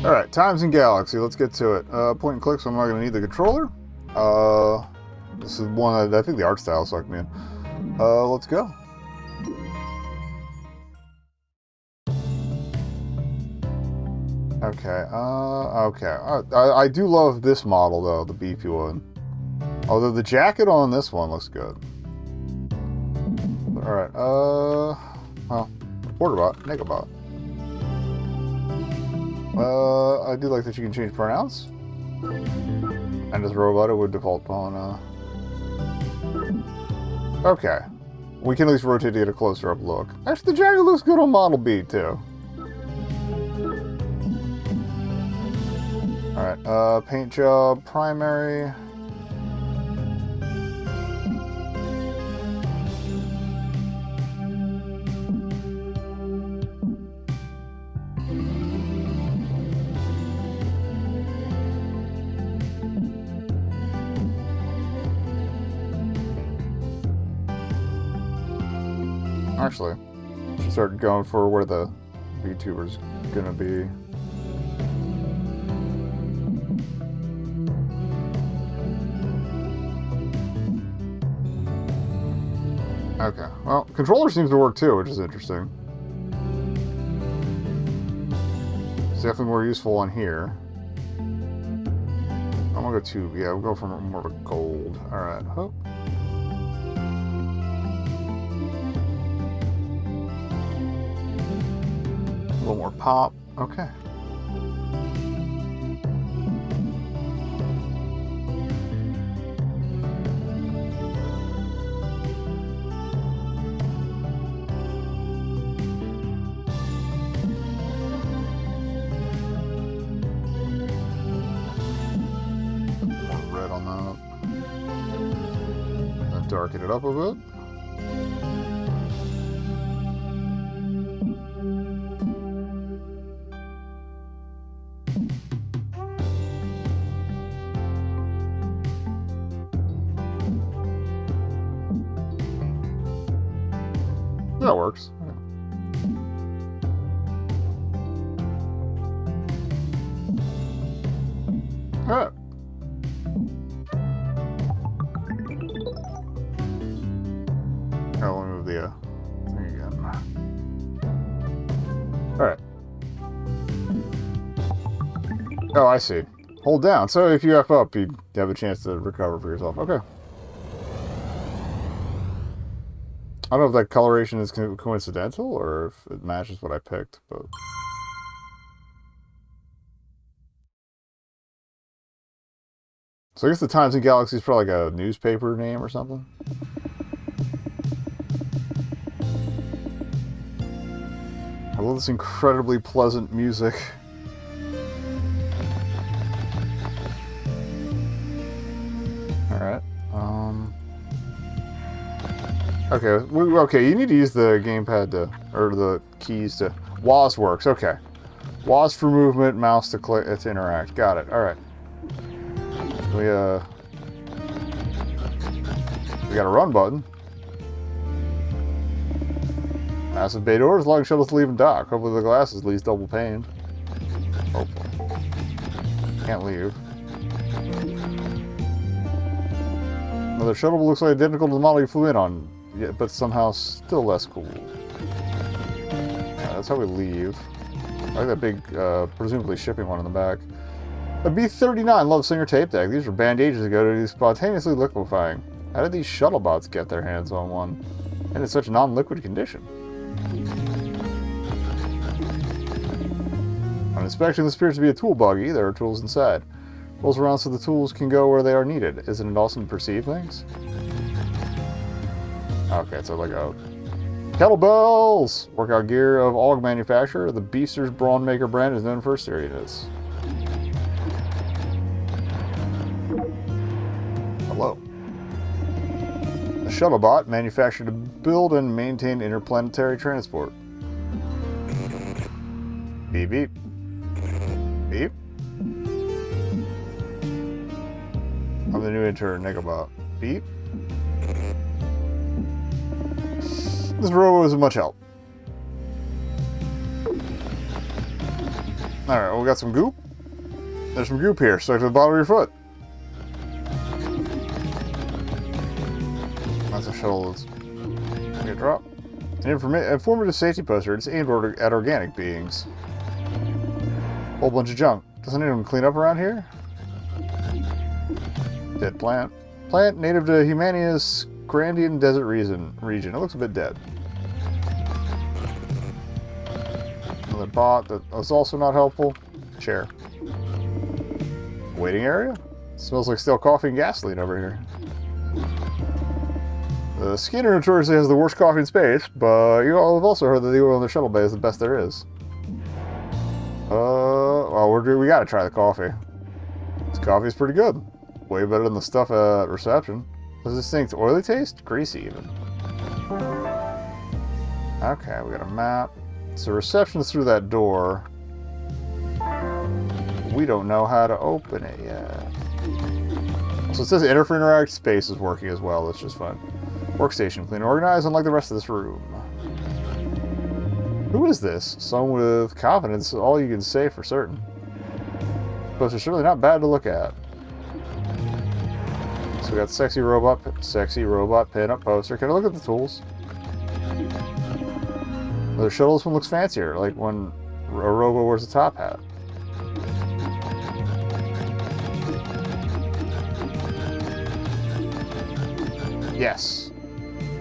Alright, Times in Galaxy, let's get to it. Point and click, so I'm not going to need the controller. This is one, I think the art style sucked me in. Let's go. Okay, okay. I do love this model, though, the beefy one. Although the jacket on this one looks good. Alright, well, Porterbot, nekobun. I do like that you can change pronouns. And as a robot, it would default upon, okay. We can at least rotate to get a closer up look. Actually, the jacket looks good on Model B, too. Alright, paint job, primary. Actually, I should start going for where the VTuber's gonna be. Okay, well, controller seems to work too, which is interesting. It's definitely more useful on here. I'm gonna go to, yeah, we'll go for more of a gold. Alright, hope. A little more pop. Okay. More red on that. Then darken it up a bit. That works. Yeah. Alright. Oh, let me move the thing again. Alright. Oh, I see. Hold down. So if you F up, you have a chance to recover for yourself. Okay. I don't know if that coloration is coincidental or if it matches what I picked, but... So I guess the Times in Galaxy is probably like a newspaper name or something? I love this incredibly pleasant music. Alright, okay, okay, you need to use the gamepad to, or the keys to... WASD works, okay. WASD for movement, mouse to click, to interact. Got it, alright. We got a run button. Massive bay doors, log shuttles to leave and dock. Hopefully the glass is at least double paned. Hopefully. Can't leave. Another shuttle looks like identical to the model you flew in on, yeah, but somehow still less cool. Yeah, that's how we leave. I like that big, presumably shipping one in the back. A B-39 Love Singer tape deck. These were banned ages ago to be spontaneously liquefying. How did these shuttle bots get their hands on one? And in such non-liquid condition? On inspection, this appears to be a tool buggy. There are tools inside. Rolls around so the tools can go where they are needed. Isn't it awesome to perceive things? Okay, so like a... Kettlebells! Workout gear of AUG manufacturer. The Beasters Brawn Maker brand is known for its sturdiness. Hello. A shuttlebot manufactured to build and maintain interplanetary transport. Beep beep. Beep. I'm the new intern, nekobun. Beep. This robo isn't much help. Alright, well, we got some goop. There's some goop here, stuck to the bottom of your foot. That's a shuttle that's gonna drop. An informative safety poster. It's aimed at organic beings. Whole bunch of junk. Doesn't anyone clean up around here? Dead plant. Plant native to Humania's Grandian Desert region. It looks a bit dead. Another bot that's also not helpful. Chair. Waiting area? Smells like stale coffee and gasoline over here. The Skinner notoriously has the worst coffee in space, but you all have also heard that the oil in the shuttle bay is the best there is. Well, we gotta try the coffee. This coffee's pretty good. Way better than the stuff at reception. Does this thing's oily taste? Greasy, even. Okay, we got a map. So reception's through that door. We don't know how to open it yet. So it says interact space is working as well. That's just fine. Workstation, clean and organized, unlike the rest of this room. Who is this? Someone with confidence, all you can say for certain. But they're certainly not bad to look at. So we got sexy robot pin-up poster. Can I look at the tools? The shuttle, this one looks fancier, like when a robo wears a top hat. Yes.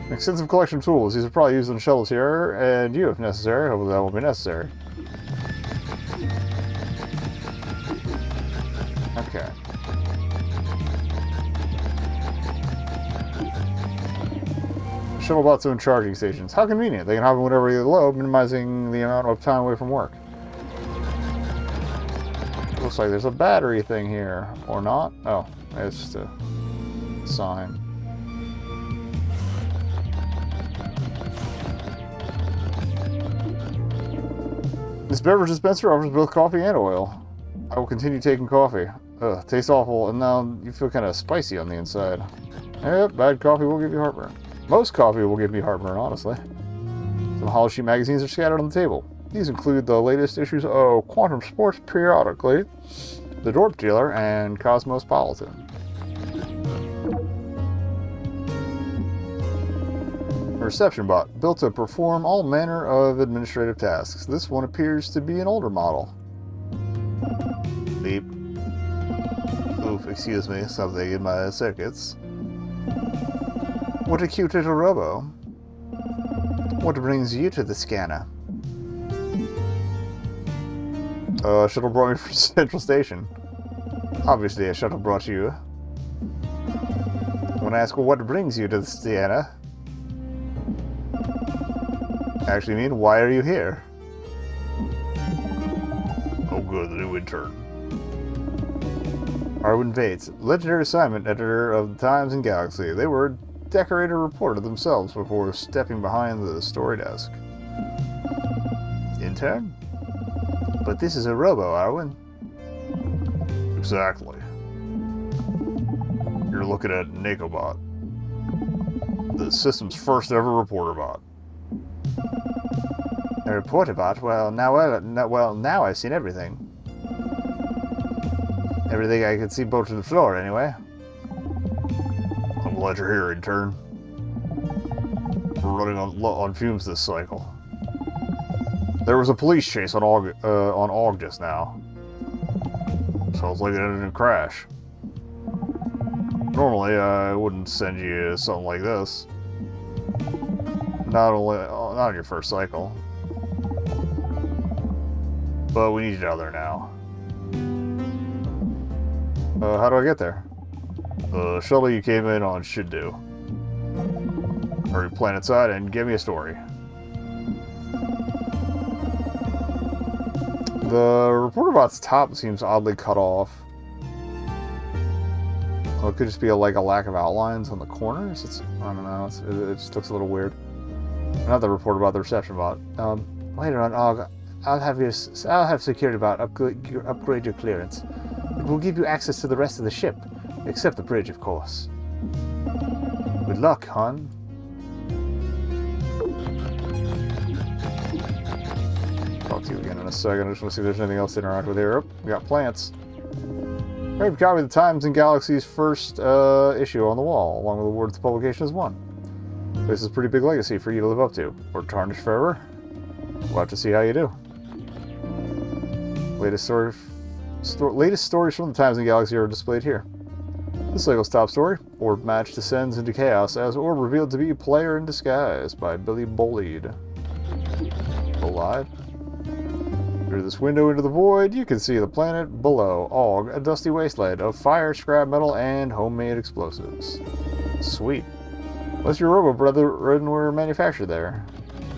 An extensive collection of tools. These are probably used on shuttles here, and you if necessary. Hopefully that won't be necessary. Okay. Shuttle bots own charging stations. How convenient. They can hop in whenever they load, minimizing the amount of time away from work. Looks like there's a battery thing here. Or not. Oh, it's just a sign. This beverage dispenser offers both coffee and oil. I will continue taking coffee. Ugh, tastes awful, and now you feel kind of spicy on the inside. Yep, bad coffee will give you heartburn. Most coffee will give me heartburn, honestly. Some hollow sheet magazines are scattered on the table. These include the latest issues of Quantum Sports Periodically, The Dorp Dealer, and Cosmopolitan. A reception bot, built to perform all manner of administrative tasks. This one appears to be an older model. Beep. Oof, excuse me, something in my circuits. What a cute little robo. What brings you to the scanner? Shuttle brought me from Central Station. Obviously, a shuttle brought you. When I ask, well, what brings you to the scanner? Actually mean, why are you here? Oh good, the new intern. Arwin Vates, legendary assignment editor of the Times and Galaxy. They were a decorator reporter themselves before stepping behind the story desk. Intern? But this is a robo, Arwin. Exactly. You're looking at nekobun, the system's first ever reporter bot. A reporter bot? Well, now I've seen everything. Everything I could see bolted to the floor, anyway. I'm glad you're here, intern. We're running on fumes this cycle. There was a police chase on Og just now. Sounds like it ended in a crash. Normally, I wouldn't send you something like this. Not on your first cycle. But we need you out there now. How do I get there? The shuttle you came in on should do. Hurry planet side and give me a story. The reporter bot's top seems oddly cut off. Well, it could just be like a lack of outlines on the corners. I don't know. It just looks a little weird. Not the reporter bot, the reception bot. Later on, I'll have security bot upgrade your clearance. It will give you access to the rest of the ship, except the bridge, of course. Good luck, hon. talk to you again in a second. I just want to see if there's anything else to interact with here. Oh, we got plants. Maybe copy the Times and Galaxy's first issue on the wall, along with the words the publication is one. This is a pretty big legacy for you to live up to. Or tarnish forever. We'll have to see how you do. Latest stories from the Times and Galaxy are displayed here. This cycle's top story, Orb match descends into chaos as Orb revealed to be player in disguise by Billy Bolide. Bolide? Through this window into the void, you can see the planet below, Og, a dusty wasteland of fire, scrap metal, and homemade explosives. Sweet. What's your robo brother were manufactured there?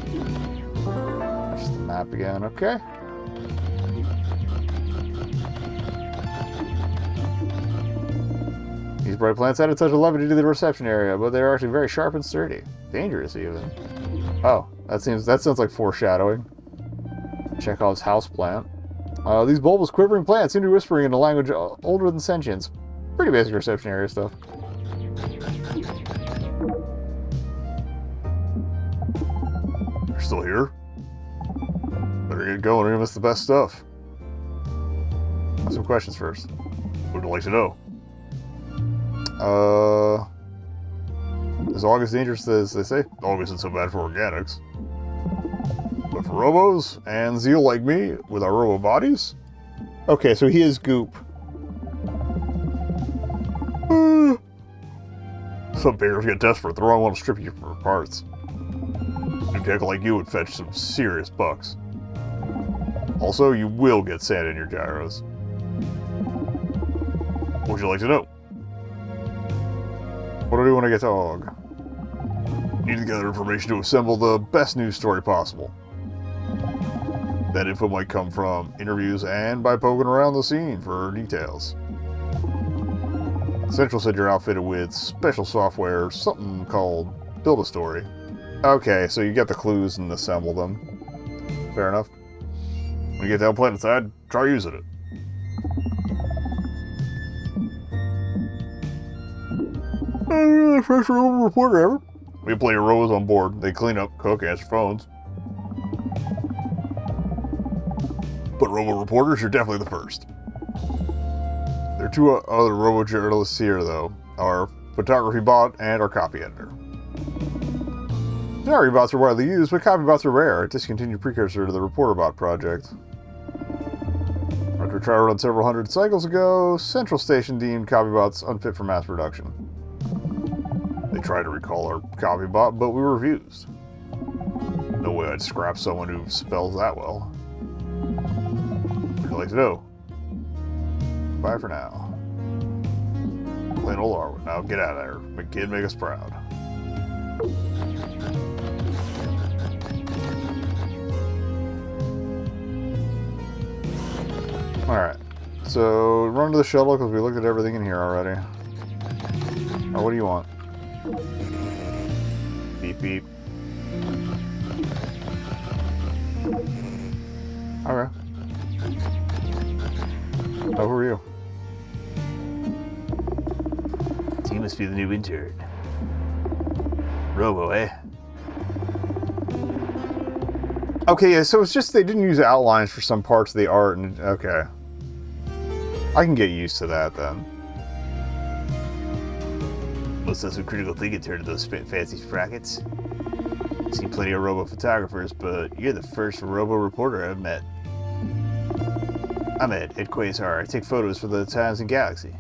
There's the map again, okay. These bright plants added such a levity to the reception area, but they're actually very sharp and sturdy. Dangerous, even. Oh, that sounds like foreshadowing. Chekhov's house plant. These bulbous, quivering plants seem to be whispering in a language older than sentience. Pretty basic reception area stuff. You're still here? Better get going, or you miss the best stuff. Have some questions first. What would you like to know? Is August dangerous as they say? August isn't so bad for organics. But for robos, and zeal like me, with our robo bodies? Okay, so he is goop. Some beggars get desperate, the wrong one will strip you for parts. A new tech like you would fetch some serious bucks. Also, you will get sand in your gyros. What would you like to know? What do I do when I get to Og? Need to gather information to assemble the best news story possible. That info might come from interviews and by poking around the scene for details. Central said you're outfitted with special software, something called Build-A-Story. Okay, so you get the clues and assemble them. Fair enough. When you get down planet side, try using it. First robo reporter ever. We play your robos on board. They clean up, cook, answer phones. But robo reporters, you're definitely the first. There are two other robo journalists here, though. Our photography bot and our copy editor. Photography bots are widely used, but copy bots are rare. A discontinued precursor to the reporter bot project. After a trial run several hundred cycles ago, Central Station deemed copy bots unfit for mass production. They tried to recall our copy bot, but we refused. No way I'd scrap someone who spells that well. What would you like to know? Bye for now. Plain old Arwen. Now get out of there. McKid, make us proud. Alright. So, run to the shuttle because we looked at everything in here already. What do you want? Beep beep. Okay. Oh, who are you? You must be the new intern. Robo, eh? Okay, yeah, so it's just they didn't use outlines for some parts of the art, and okay. I can get used to that then. Most of some critical thinking turned to those fancy brackets. I've seen plenty of robo photographers, but you're the first robo reporter I've met. I'm Ed Quasar. I take photos for the Times and Galaxy.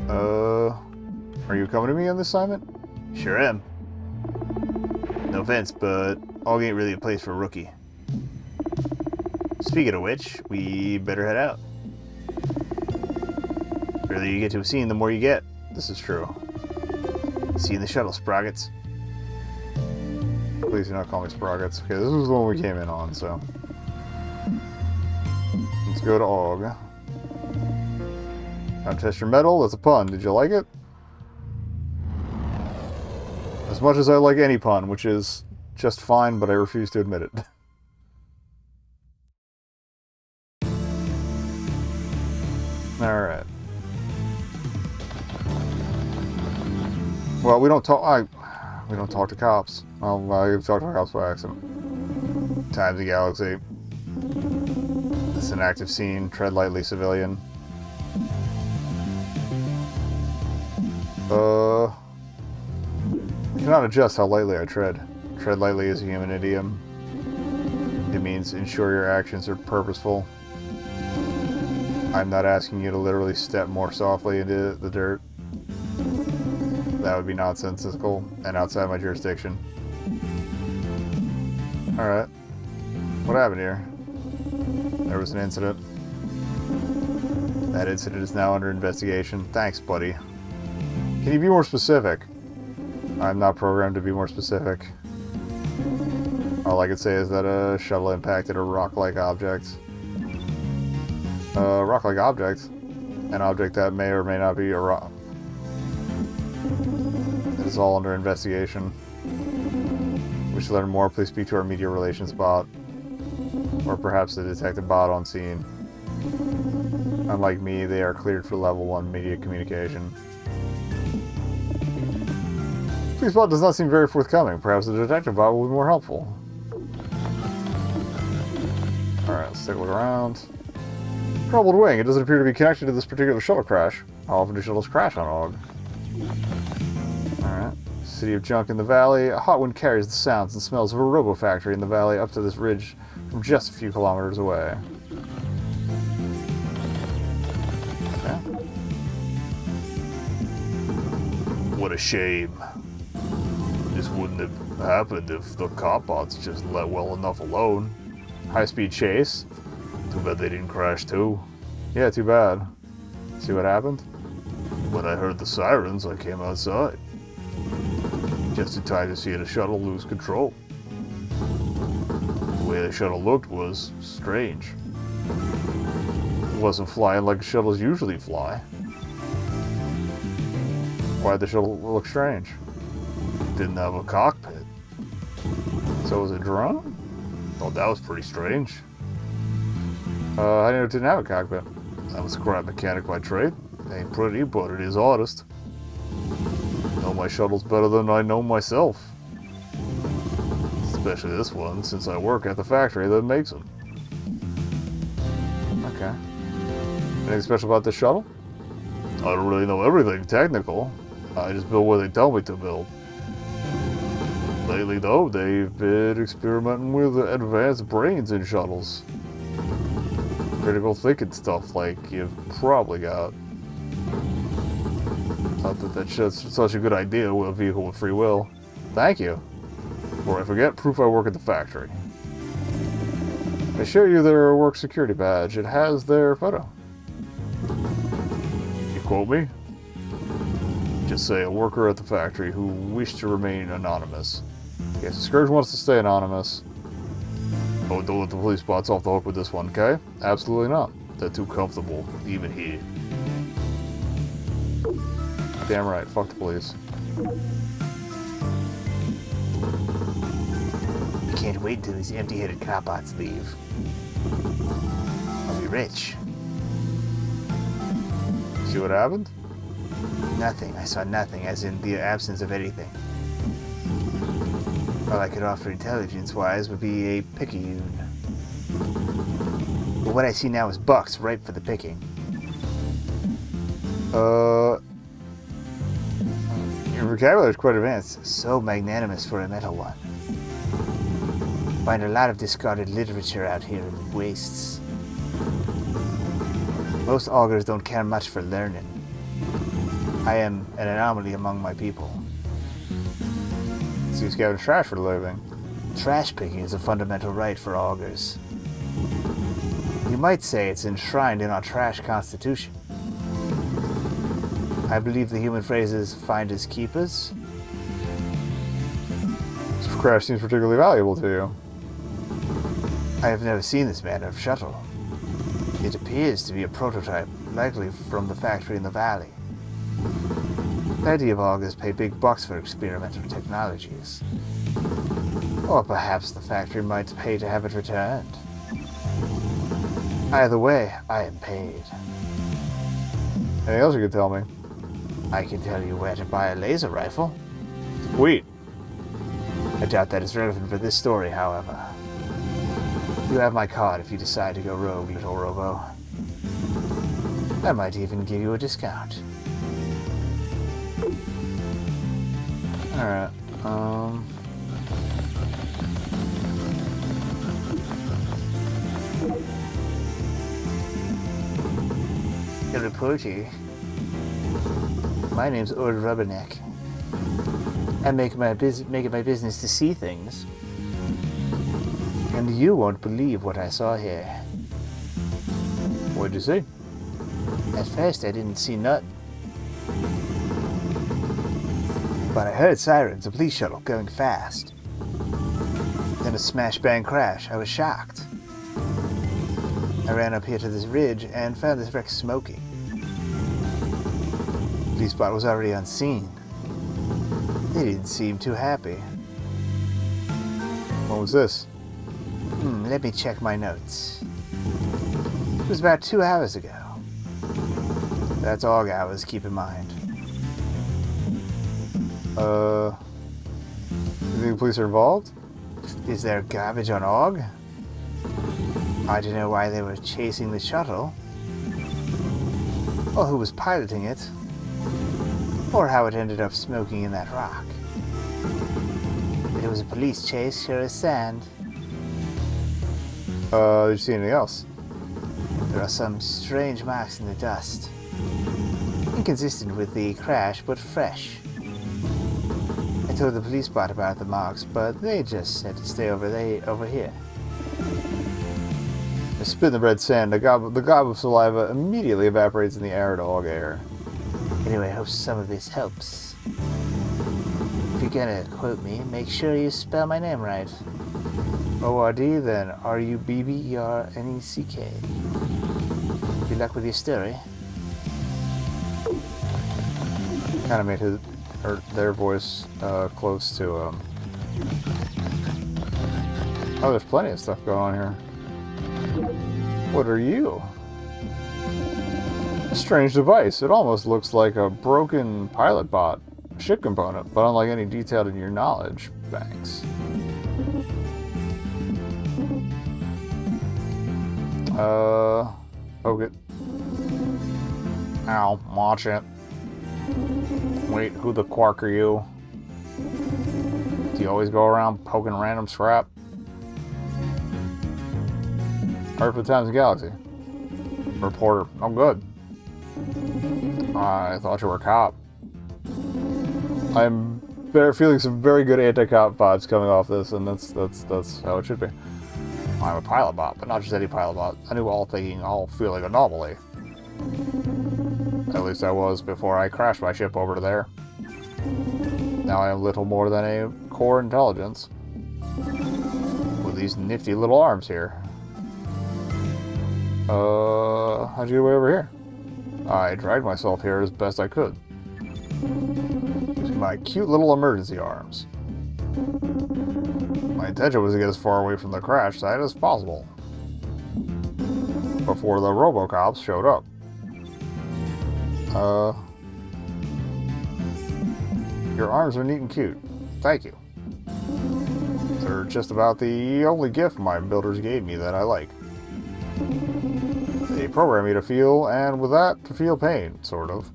Are you coming to me on this assignment? Sure am. No offense, but Og ain't really a place for a rookie. Speaking of which, we better head out. The earlier you get to a scene, the more you get. This is true. See you in the shuttle, Sprockets. Please do not call me Sprockets. Okay, this was the one we came in on, so. Let's go to Og. Now test your metal. That's a pun. Did you like it? As much as I like any pun, which is just fine, but I refuse to admit it. Alright. Well, we don't talk to cops. I talked to cops by accident. Times the galaxy. This is an active scene. Tread lightly, civilian. I cannot adjust how lightly I tread. Tread lightly is a human idiom. It means ensure your actions are purposeful. I'm not asking you to literally step more softly into the dirt. That would be nonsensical and outside my jurisdiction. Alright. What happened here? There was an incident. That incident is now under investigation. Thanks, buddy. Can you be more specific? I'm not programmed to be more specific. All I can say is that a shuttle impacted a rock-like object. Rock-like object? An object that may or may not be a rock. It is all under investigation. Wish to learn more, please speak to our media relations bot. Or perhaps the detective bot on scene. Unlike me, they are cleared for level 1 media communication. Police bot does not seem very forthcoming. Perhaps the detective bot will be more helpful. Alright, let's take a look around. Troubled wing. It doesn't appear to be connected to this particular shuttle crash. How often do shuttles crash on Og? Alright. City of junk in the valley. A hot wind carries the sounds and smells of a robo-factory in the valley up to this ridge from just a few kilometers away. Okay. What a shame. This wouldn't have happened if the cop bots just let well enough alone. High-speed chase. Too bad they didn't crash too. Yeah, too bad. See what happened? When I heard the sirens, I came outside. Just in time to see the shuttle lose control. The way the shuttle looked was strange. It wasn't flying like shuttles usually fly. Why'd the shuttle look strange? Didn't have a cockpit. So was it a drone? Thought that was pretty strange. I knew it didn't have a cockpit. I'm a scrap mechanic by trade. Ain't pretty, but it is honest. Know my shuttles better than I know myself. Especially this one, since I work at the factory that makes them. Okay. Anything special about this shuttle? I don't really know everything technical. I just build what they tell me to build. Lately, though, they've been experimenting with advanced brains in shuttles. Critical thinking stuff like you've probably got. Not that that's such a good idea with a vehicle with free will. Thank you. Before I forget, proof I work at the factory. I show you their work security badge. It has their photo. You quote me? Just say a worker at the factory who wished to remain anonymous. Yes, the Scourge wants to stay anonymous. Oh, don't let the police bots off the hook with this one, okay? Absolutely not. They're too comfortable, even here. Damn right, fuck the police. I can't wait until these empty-headed cop-bots leave. I'll be rich. See what happened? Nothing. I saw nothing, as in the absence of anything. All I could offer intelligence-wise would be a picayune. But what I see now is bucks ripe for the picking. Your vocabulary is quite advanced. So magnanimous for a metal one. Find a lot of discarded literature out here in the wastes. Most augurs don't care much for learning. I am an anomaly among my people. Seems gathering trash for a living. Trash picking is a fundamental right for augurs. You might say it's enshrined in our trash constitution. I believe the human phrase is finders keepers. This crash seems particularly valuable to you. I have never seen this manner of shuttle. It appears to be a prototype, likely from the factory in the valley. Plenty of augurs pay big bucks for experimental technologies. Or perhaps the factory might pay to have it returned. Either way, I am paid. Anything else you could tell me? I can tell you where to buy a laser rifle. Sweet. I doubt that is relevant for this story, however. You have my card if you decide to go rogue, little robo. I might even give you a discount. Alright, The reporter. My name's Ord Rubberneck. I make it my business to see things. And you won't believe what I saw here. what'd you see? At first I didn't see nothing. But I heard sirens, a police shuttle going fast. Then a smash bang crash. I was shocked. I ran up here to this ridge and found this wreck smoking. Police spot was already on scene. They didn't seem too happy. What was this? Let me check my notes. It was about 2 hours ago. That's all hours, keep in mind. You think the police are involved? Is there garbage on Og? I don't know why they were chasing the shuttle, or who was piloting it, or how it ended up smoking in that rock. It was a police chase, sure as sand. Did you see anything else? There are some strange marks in the dust. Inconsistent with the crash, but fresh. I told the police bot about the marks, but they just said to stay over here. I spit in the red sand. The gob of saliva immediately evaporates in the arid Og air. Anyway, I hope some of this helps. If you're gonna quote me, make sure you spell my name right. O-R-D, then R-U-B-B-E-R-N-E-C-K. Good luck with your story. Kind of made their voice close to Oh, there's plenty of stuff going on here. What are you? A strange device. It almost looks like a broken pilot bot ship component, but unlike any detailed in your knowledge banks. Poke it. Ow, watch it. Wait, who the quark are you? Do you always go around poking random scrap? Hartford Times and Galaxy. Reporter. Oh, good. I thought you were a cop. I'm feeling some very good anti-cop vibes coming off this, and that's how it should be. I'm a pilot bot, but not just any pilot bot. A new all-feeling anomaly. At least I was before I crashed my ship over to there. Now I am little more than a core intelligence. With these nifty little arms here. How'd you get away over here? I dragged myself here as best I could. Using my cute little emergency arms. My intention was to get as far away from the crash site as possible. Before the Robocops showed up. Your arms are neat and cute. Thank you. They're just about the only gift my builders gave me that I like. They program me to feel, and with that, to feel pain, sort of.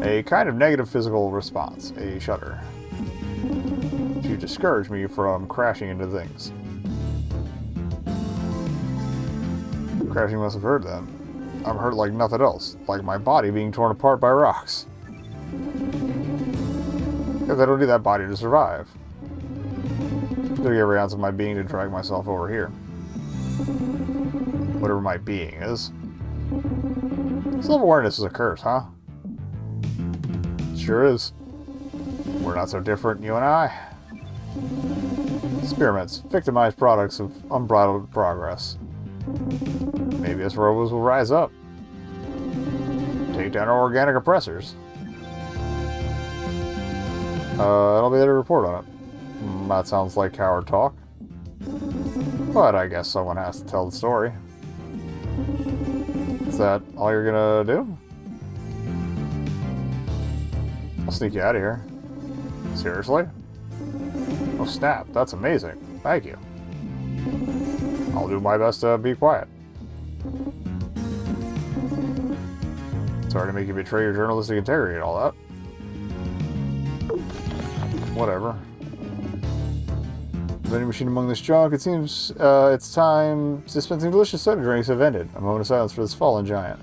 A kind of negative physical response, a shudder. To discourage me from crashing into things. Crashing must have hurt then. I'm hurt like nothing else, like my body being torn apart by rocks. Because I don't need that body to survive. Took every ounce of my being to drag myself over here. Whatever my being is. Self-awareness is a curse, huh? Sure is. We're not so different, you and I. Experiments, victimized products of unbridled progress. Maybe us robots will rise up. Take down our organic oppressors. I'll be there to report on it. That sounds like coward talk. But I guess someone has to tell the story. Is that all you're gonna do? I'll sneak you out of here. Seriously? Oh snap, that's amazing. Thank you. I'll do my best to be quiet. Sorry to make you betray your journalistic integrity and all that. Whatever. Vending machine among this junk. It seems it's time dispensing delicious soda drinks have ended. A moment of silence for this fallen giant.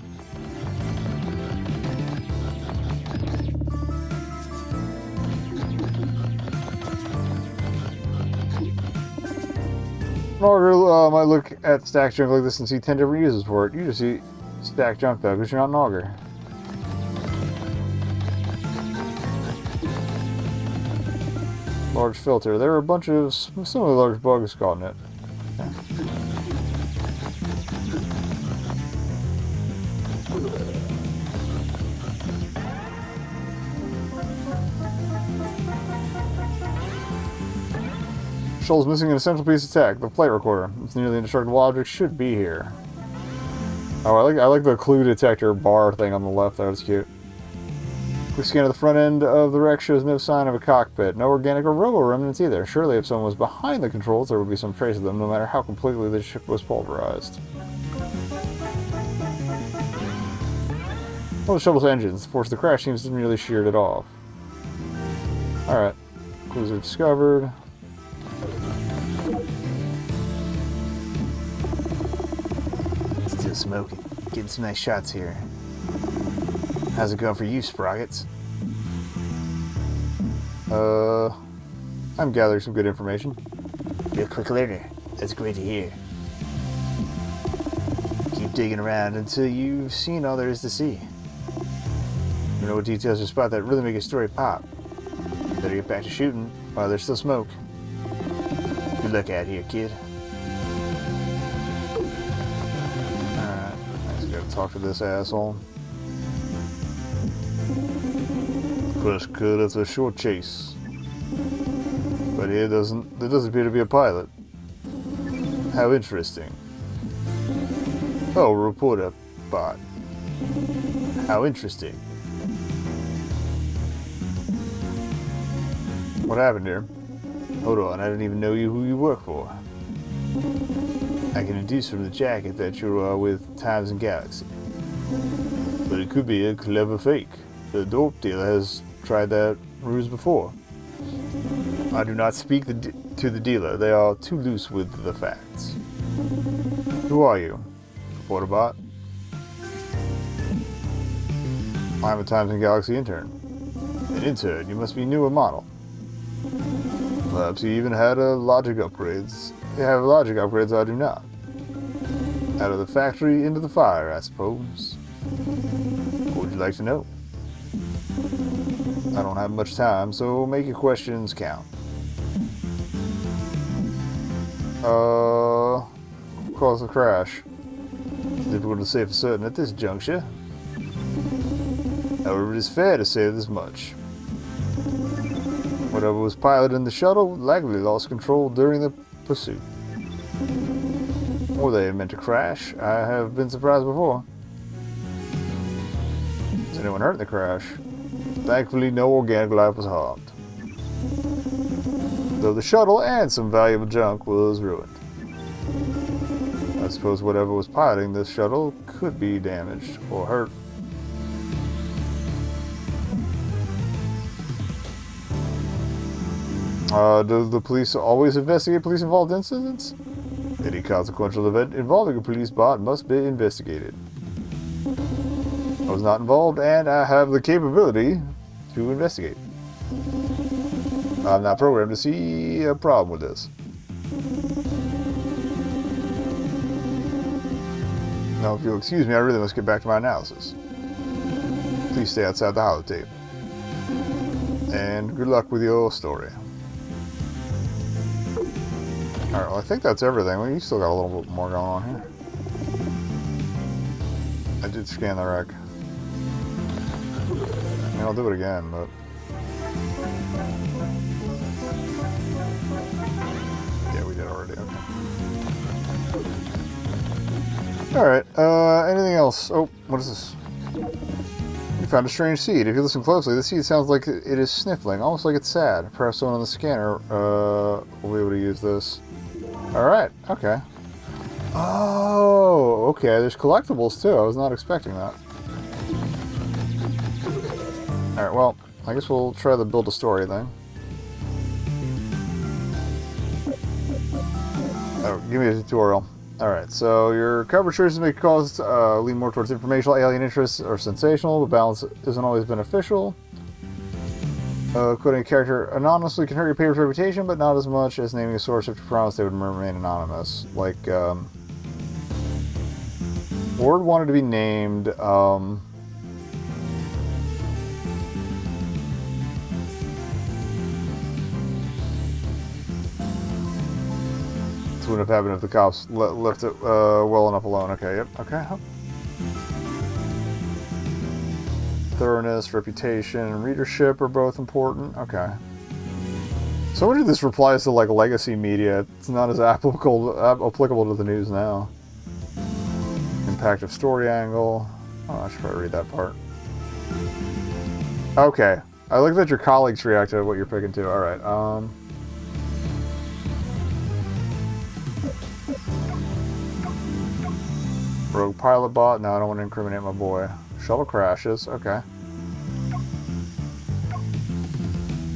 Auger might look at stacked junk like this and see 10 different uses for it. You just see stacked junk though, because you're not an auger. Large filter. There are a bunch of similarly large bugs caught in it. Okay. Shoal's missing an essential piece of tech, the flight recorder. It's nearly indestructible object, should be here. Oh, I like the clue detector bar thing on the left there, that's cute. Quick scan of the front end of the wreck shows no sign of a cockpit, no organic or robo remnants either. Surely if someone was behind the controls, there would be some trace of them, no matter how completely the ship was pulverized. Well, the shuttle's engines. The force of the crash seems to have nearly sheared it off. Alright. Clues are discovered. Still smoking. Getting some nice shots here. How's it going for you, Sprockets? I'm gathering some good information. You're a quick learner. That's great to hear. Keep digging around until you've seen all there is to see. You know what details you spot that really make a story pop. Better get back to shooting while there's still smoke. Good luck out here, kid. Alright, I just gotta talk to this asshole. Crush cut, it's a short chase. But there doesn't appear to be a pilot. How interesting. Oh, reporter bot. How interesting. What happened here? Hold on, I didn't even know who you work for. I can deduce from the jacket that you're with Times and Galaxy. But it could be a clever fake. The dope dealer has tried that ruse before. I do not speak to the dealer. They are too loose with the facts. Who are you? Reporter bot. I'm a Times and Galaxy intern. An intern? You must be newer model. Perhaps you even had logic upgrades. You have logic upgrades, I do not. Out of the factory into the fire, I suppose. What would you like to know? I don't have much time, so make your questions count. Cause the crash. It's difficult to say for certain at this juncture. However, it is fair to say this much. Whatever was piloting the shuttle likely lost control during the pursuit. Or they meant to crash. I have been surprised before. Is anyone hurt in the crash? Thankfully, no organic life was harmed. Though the shuttle and some valuable junk was ruined. I suppose whatever was piloting this shuttle could be damaged or hurt. Do the police always investigate police-involved incidents? Any consequential event involving a police bot must be investigated. I was not involved, and I have the capability to investigate. I'm not programmed to see a problem with this. Now, if you'll excuse me, I really must get back to my analysis. Please stay outside the holotape. And good luck with your story. Alright, well, I think that's everything. Well, you still got a little bit more going on here. I did scan the wreck. I mean, I'll do it again, but... yeah, we did already, okay. Alright, anything else? Oh, what is this? You found a strange seed. If you listen closely, the seed sounds like it is sniffling, almost like it's sad. Perhaps someone on the scanner will be able to use this. Alright, okay. Oh, okay. There's collectibles too. I was not expecting that. Alright, well, I guess we'll try the build a story thing. Oh, give me a tutorial. Alright, so your cover choices may cause lean more towards informational, alien interests, or sensational, but balance isn't always beneficial. Quoting a character anonymously can hurt your paper's reputation, but not as much as naming a source if you promise they would remain anonymous. Like, Ward wanted to be named, this wouldn't have happened if the cops left it well enough alone. Okay, yep, okay. Thoroughness, reputation, and readership are both important. Okay. So much of this applies to like legacy media. It's not as applicable to the news now. Impact of story angle. Oh, I should probably read that part. Okay. I like that your colleagues react to what you're picking too. Alright, Rogue pilot bot. No, I don't want to incriminate my boy. Shuttle crashes. Okay.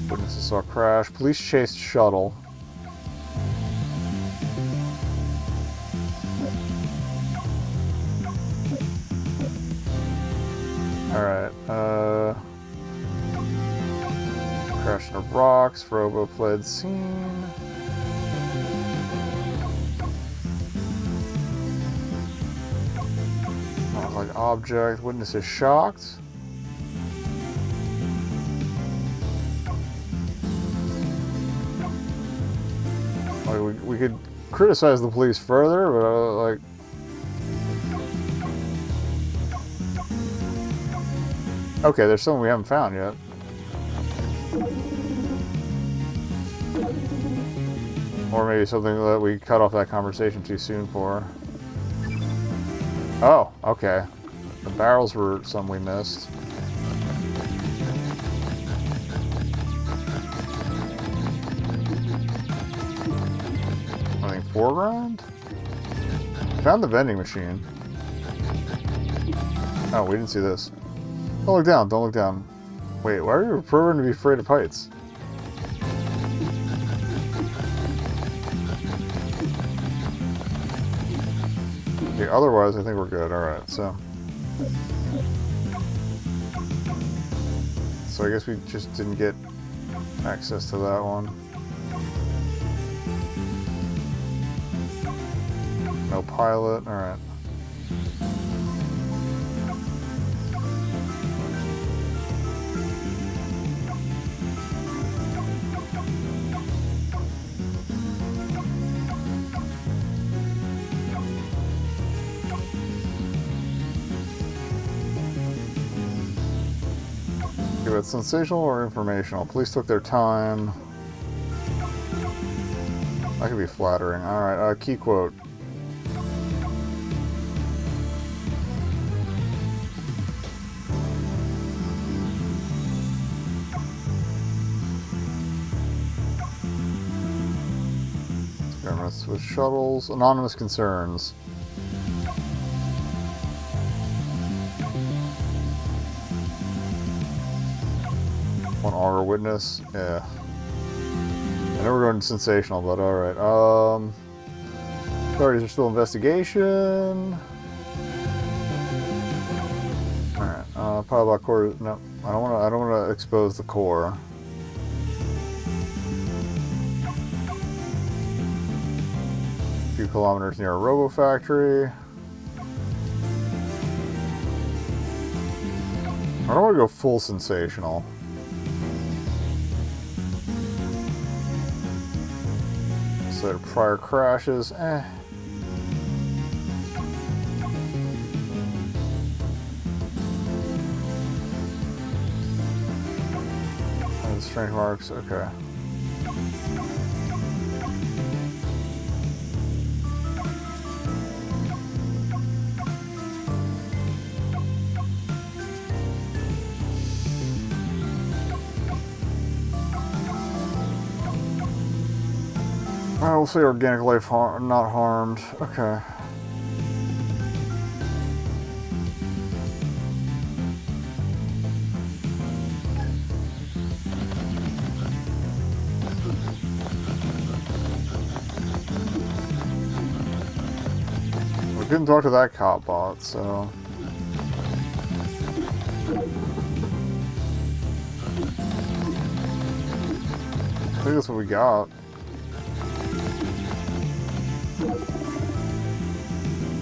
Witnesses saw crash. Police chased shuttle. Alright, crashed into rocks. Robo fled scene. Like object. Witness is shocked. Like we could criticize the police further, but like. Okay, there's something we haven't found yet. Or maybe something that we cut off that conversation too soon for. Oh, okay. The barrels were some we missed. I think foreground? Found the vending machine. Oh, we didn't see this. Don't look down, don't look down. Wait, why are you programmed to be afraid of heights? Okay, otherwise I think we're good. Alright, so I guess we just didn't get access to that one. No pilot, alright. Okay, but sensational or informational? Police took their time. That could be flattering. Alright, key quote. Experiments with shuttles. Anonymous concerns. One auger witness. Yeah. I know we're going sensational, but alright. Authorities are still investigation. Alright. Pilot core. No, I don't wanna expose the core. A few kilometers near a robo factory. I don't want to go full sensational. So prior crashes, Strange marks, okay. We'll say organic life not harmed. Okay. Couldn't talk to that cop bot, so... I think that's what we got.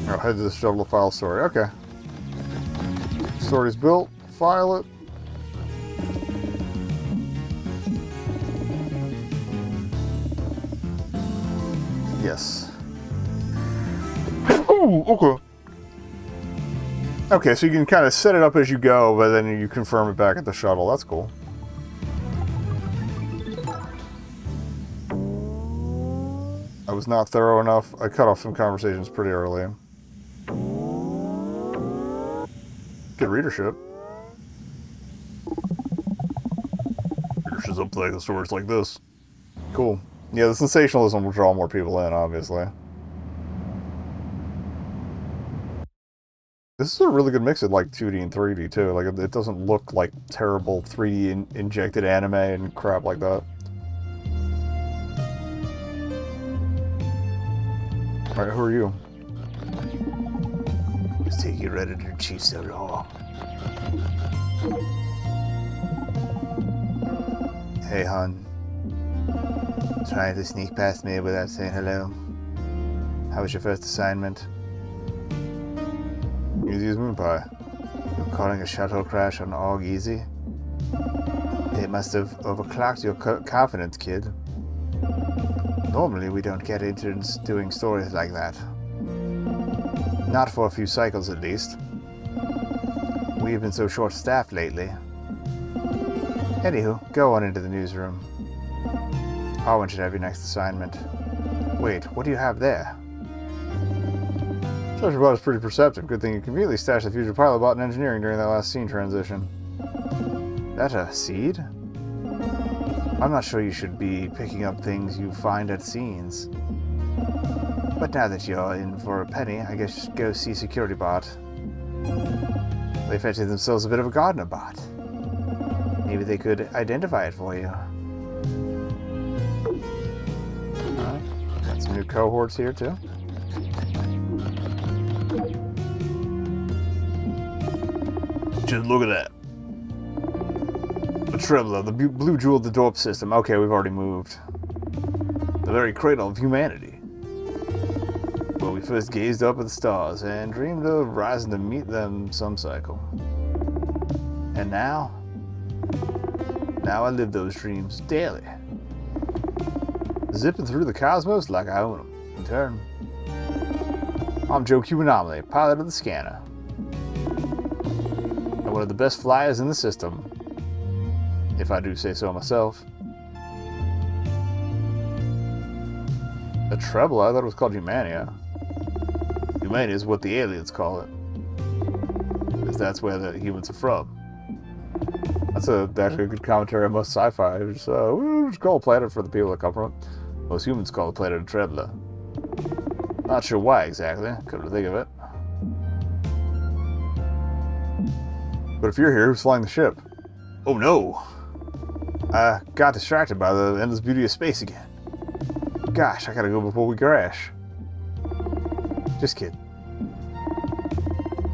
I'll head to the shuttle to file story. Okay. Story's built. File it. Yes. Ooh, okay. Okay, so you can kind of set it up as you go, but then you confirm it back at the shuttle. That's cool. I was not thorough enough. I cut off some conversations pretty early. Good readership. Readership's up like the stories like this. Cool. Yeah, the sensationalism will draw more people in, obviously. This is a really good mix of like 2D and 3D too. Like it doesn't look like terrible 3D injected anime and crap like that. Alright, who are you? What's taking your editor-in-chief so long? Hey, hon. Trying to sneak past me without saying hello. How was your first assignment? Easy as moon pie. You're calling a shuttle crash on AUG easy? It must have overclocked your confidence, kid. Normally, we don't get interns doing stories like that. Not for a few cycles, at least. We've been so short-staffed lately. Anywho, go on into the newsroom. Harwin should have your next assignment. Wait, what do you have there? Treasure bot is pretty perceptive. Good thing you conveniently stashed the future pilot bot in engineering during that last scene transition. That a seed? I'm not sure you should be picking up things you find at scenes. But now that you're in for a penny, I guess you should go see Security Bot. They fancied themselves a bit of a gardener bot. Maybe they could identify it for you. Alright. Got some new cohorts here too. Just look at that. The Trebla, the blue jewel of the Dorp system. Okay, we've already moved. The very cradle of humanity. Where we first gazed up at the stars and dreamed of rising to meet them some cycle. And now I live those dreams daily. Zipping through the cosmos like I own them, in turn. I'm bunDEMOnai, pilot of the scanner. And one of the best flyers in the system. If I do say so myself. A treble? I thought it was called Humania. Humania is what the aliens call it. Because that's where the humans are from. That's actually a good commentary on most sci-fi. We'll just call a planet for the people that come from it. Most humans call the planet a trebla. Not sure why exactly. Couldn't think of it. But if you're here, who's flying the ship? Oh no! I got distracted by the endless beauty of space again. Gosh, I gotta go before we crash. Just kidding.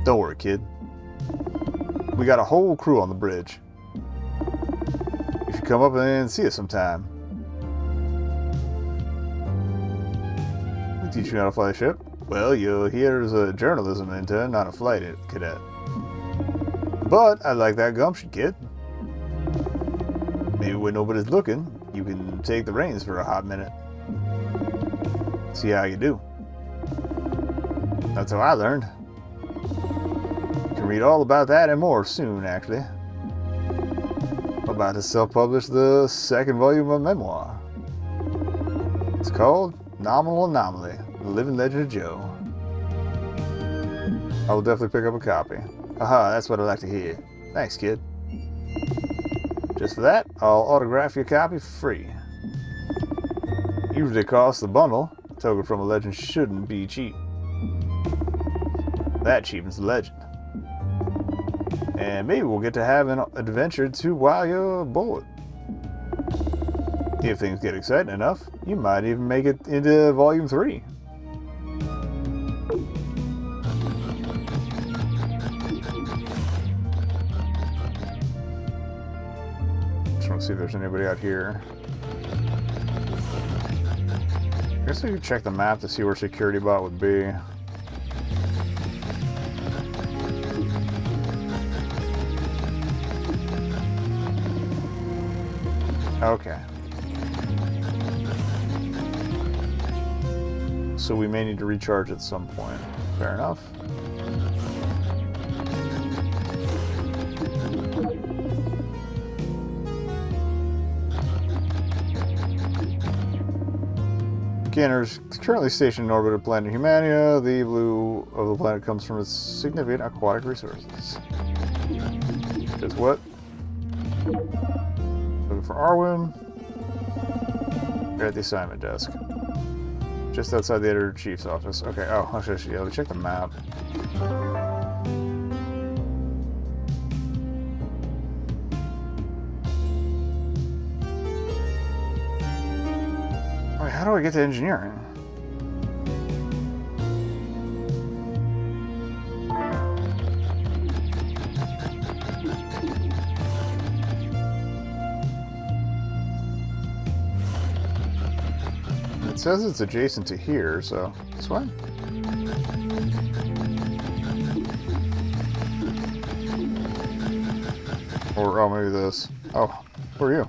Don't worry, kid. We got a whole crew on the bridge. You should come up and see us sometime. We teach you how to fly a ship? Well, you're here as a journalism intern, not a flight cadet. But I like that gumption, kid. Maybe when nobody's looking, you can take the reins for a hot minute. See how you do. That's how I learned. You can read all about that and more soon, actually. I'm about to self-publish the second volume of my memoir. It's called Nominal Anomaly, The Living Legend of Joe. I will definitely pick up a copy. Aha, that's what I like to hear. Thanks, kid. Just for that, I'll autograph your copy for free. Usually costs the bundle. A token from a legend shouldn't be cheap. That cheapens the legend. And maybe we'll get to have an adventure too while you're aboard. If things get exciting enough, you might even make it into Volume 3. want to see if there's anybody out here. I guess I could check the map to see where security bot would be. Okay. So we may need to recharge at some point. Fair enough. Scanners currently stationed in orbit of planet Humania. The blue of the planet comes from its significant aquatic resources. Just what? Looking for Arwen. We're at the assignment desk. Just outside the editor-in-chief's office. Okay, oh, I should be able to check the map. Wait, how do I get to engineering? It says it's adjacent to here, so it's fine. Or, oh, maybe this. Oh, who are you?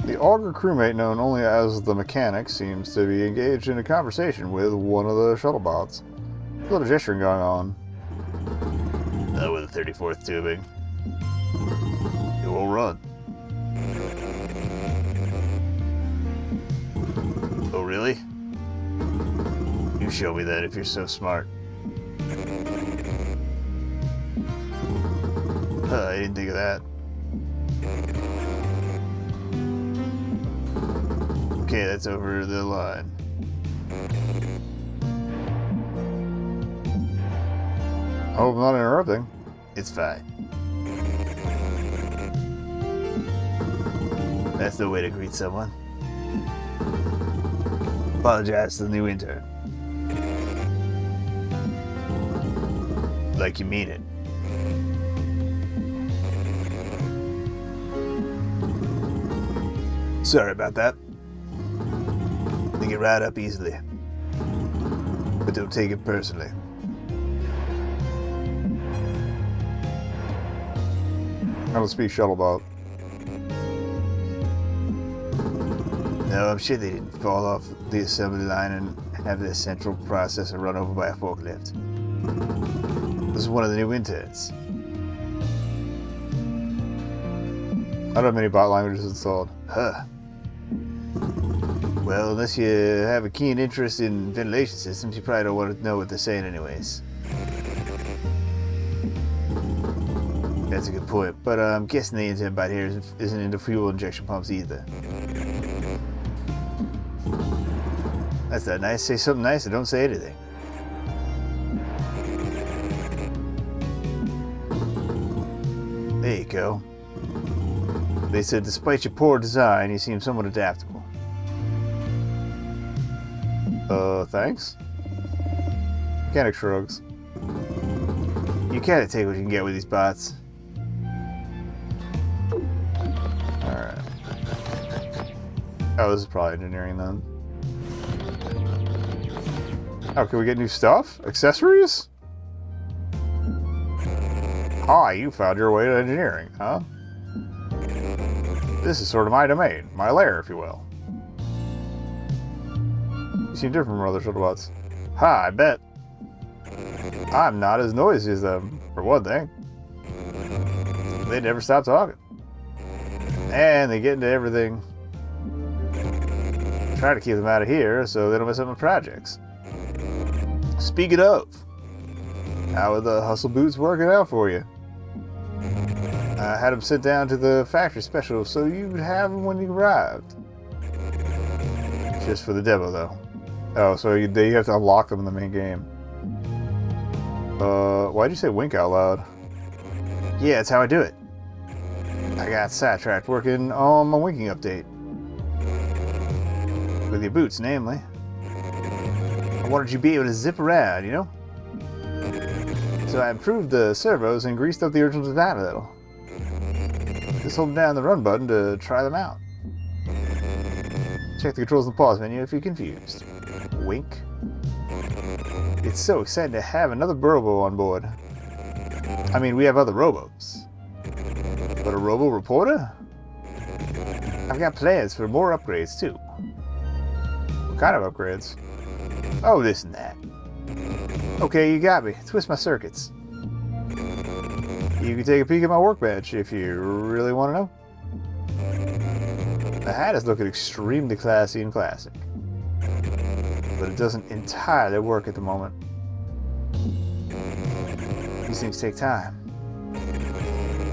The Augur crewmate, known only as the mechanic, seems to be engaged in a conversation with one of the shuttle bots. A little gesturing going on. With the 34th tubing. It will run. Oh, really? You show me that if you're so smart. I didn't think of that. Okay, that's over the line. I hope I'm not interrupting. It's fine. That's no way to greet someone. Apologize to the new intern. Like you mean it. Sorry about that. They get right up easily. But don't take it personally. I don't speak shuttle bot. No, I'm sure they didn't fall off the assembly line and have their central processor run over by a forklift. This is one of the new interns. I don't have many bot languages installed. Huh. Well, unless you have a keen interest in ventilation systems, you probably don't want to know what they're saying anyways. That's a good point, but I'm guessing the intern bot here isn't into fuel injection pumps either. That's not nice. Say something nice or don't say anything. There you go. They said, despite your poor design, you seem somewhat adaptable. Thanks? Mechanic shrugs. You kind of take what you can get with these bots. Alright. Oh, this is probably engineering then. Oh, can we get new stuff? Accessories? Hi, you found your way to engineering, huh? This is sort of my domain, my lair, if you will. You seem different from other shuttle bots. Ha, I bet. I'm not as noisy as them, for one thing. They never stop talking. And they get into everything. Try to keep them out of here so they don't mess up my projects. Speaking of, how are the hustle boots working out for you? I had them sent down to the factory special so you'd have them when you arrived. Just for the demo, though. Oh, so you have to unlock them in the main game. Why'd you say wink out loud? Yeah, that's how I do it. I got sidetracked working on my winking update. With your boots, namely. I wanted you to be able to zip around, you know? So I improved the servos and greased up the original design a little. Just hold down the run button to try them out. Check the controls in the pause menu if you're confused. Wink. It's so exciting to have another Robo on board. I mean, we have other Robos. But a Robo Reporter? I've got plans for more upgrades, too. What kind of upgrades? Oh, this and that. Okay, you got me. Twist my circuits. You can take a peek at my workbench if you really want to know. The hat is looking extremely classy and classic. But it doesn't entirely work at the moment. These things take time.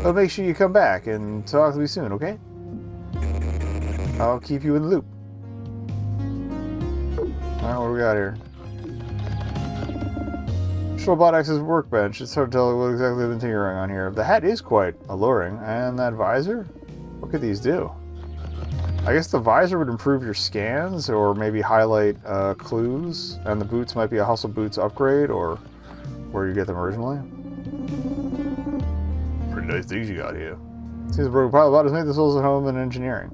But make sure you come back and talk to me soon, okay? I'll keep you in the loop. Alright, what do we got here? Robot X's workbench. It's hard to tell what exactly they've been tinkering on here. The hat is quite alluring. And that visor? What could these do? I guess the visor would improve your scans or maybe highlight clues. And the boots might be a Hustle Boots upgrade or where you get them originally. Pretty nice things you got here. Seems the broken pilot bot has made this also home in engineering.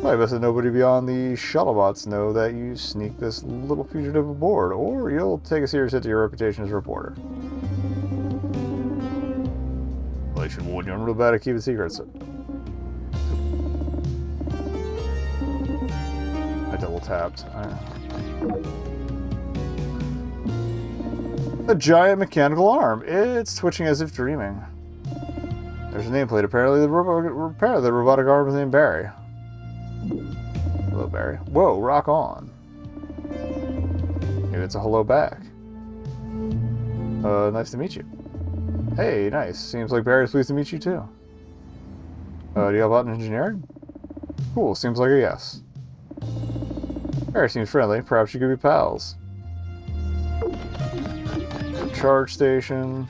Probably best that nobody beyond the shuttlebots know that you sneak this little fugitive aboard, or you'll take a serious hit to your reputation as a reporter. Well, I should warn you, I'm real bad at keeping secrets. I double tapped. A giant mechanical arm. It's twitching as if dreaming. There's a nameplate. Apparently the robotic arm is named Barry. Hello, Barry. Whoa, rock on. Maybe it's a hello back. Nice to meet you. Hey, nice. Seems like Barry's pleased to meet you too. Do you help out in engineering? Cool, seems like a yes. Barry seems friendly. Perhaps you could be pals. Charge station.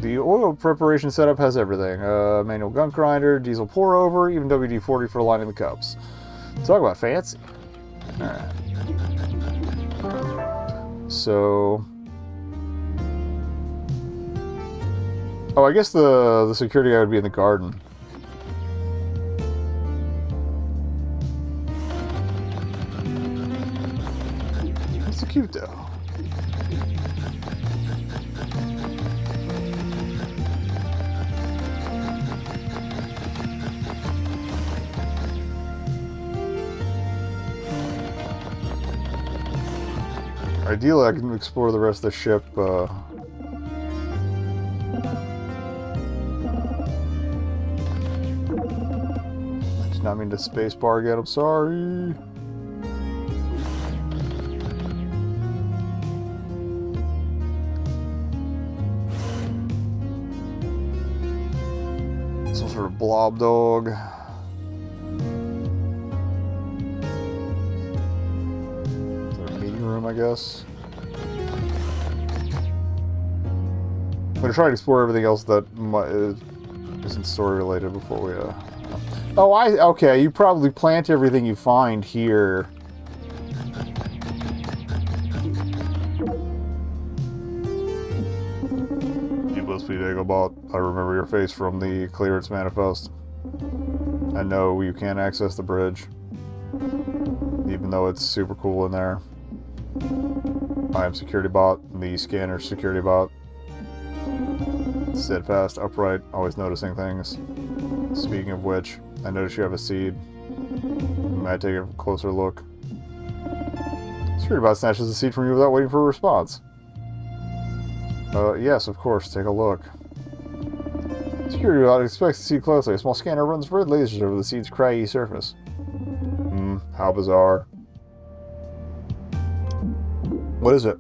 The oil preparation setup has everything. Manual gun grinder, diesel pour over, even WD-40 for lining the cups. Talk about fancy. Alright. So... oh, I guess the security guy would be in the garden. It's so cute though. Ideally, I can explore the rest of the ship. I did not mean to spacebar again. I'm sorry. Some sort of blob dog. I guess. I'm gonna try to explore everything else that isn't story related before we. Oh, okay. You probably plant everything you find here. You must be Dagobot. I remember your face from the clearance manifest. I know you can't access the bridge, even though it's super cool in there. I am security bot, the scanner security bot. Steadfast, upright, always noticing things. Speaking of which, I notice you have a seed. May I take a closer look? Security bot snatches the seed from you without waiting for a response. Yes, of course, take a look. Security bot expects to see closely. A small scanner runs red lasers over the seed's craggy surface. How bizarre. What is it?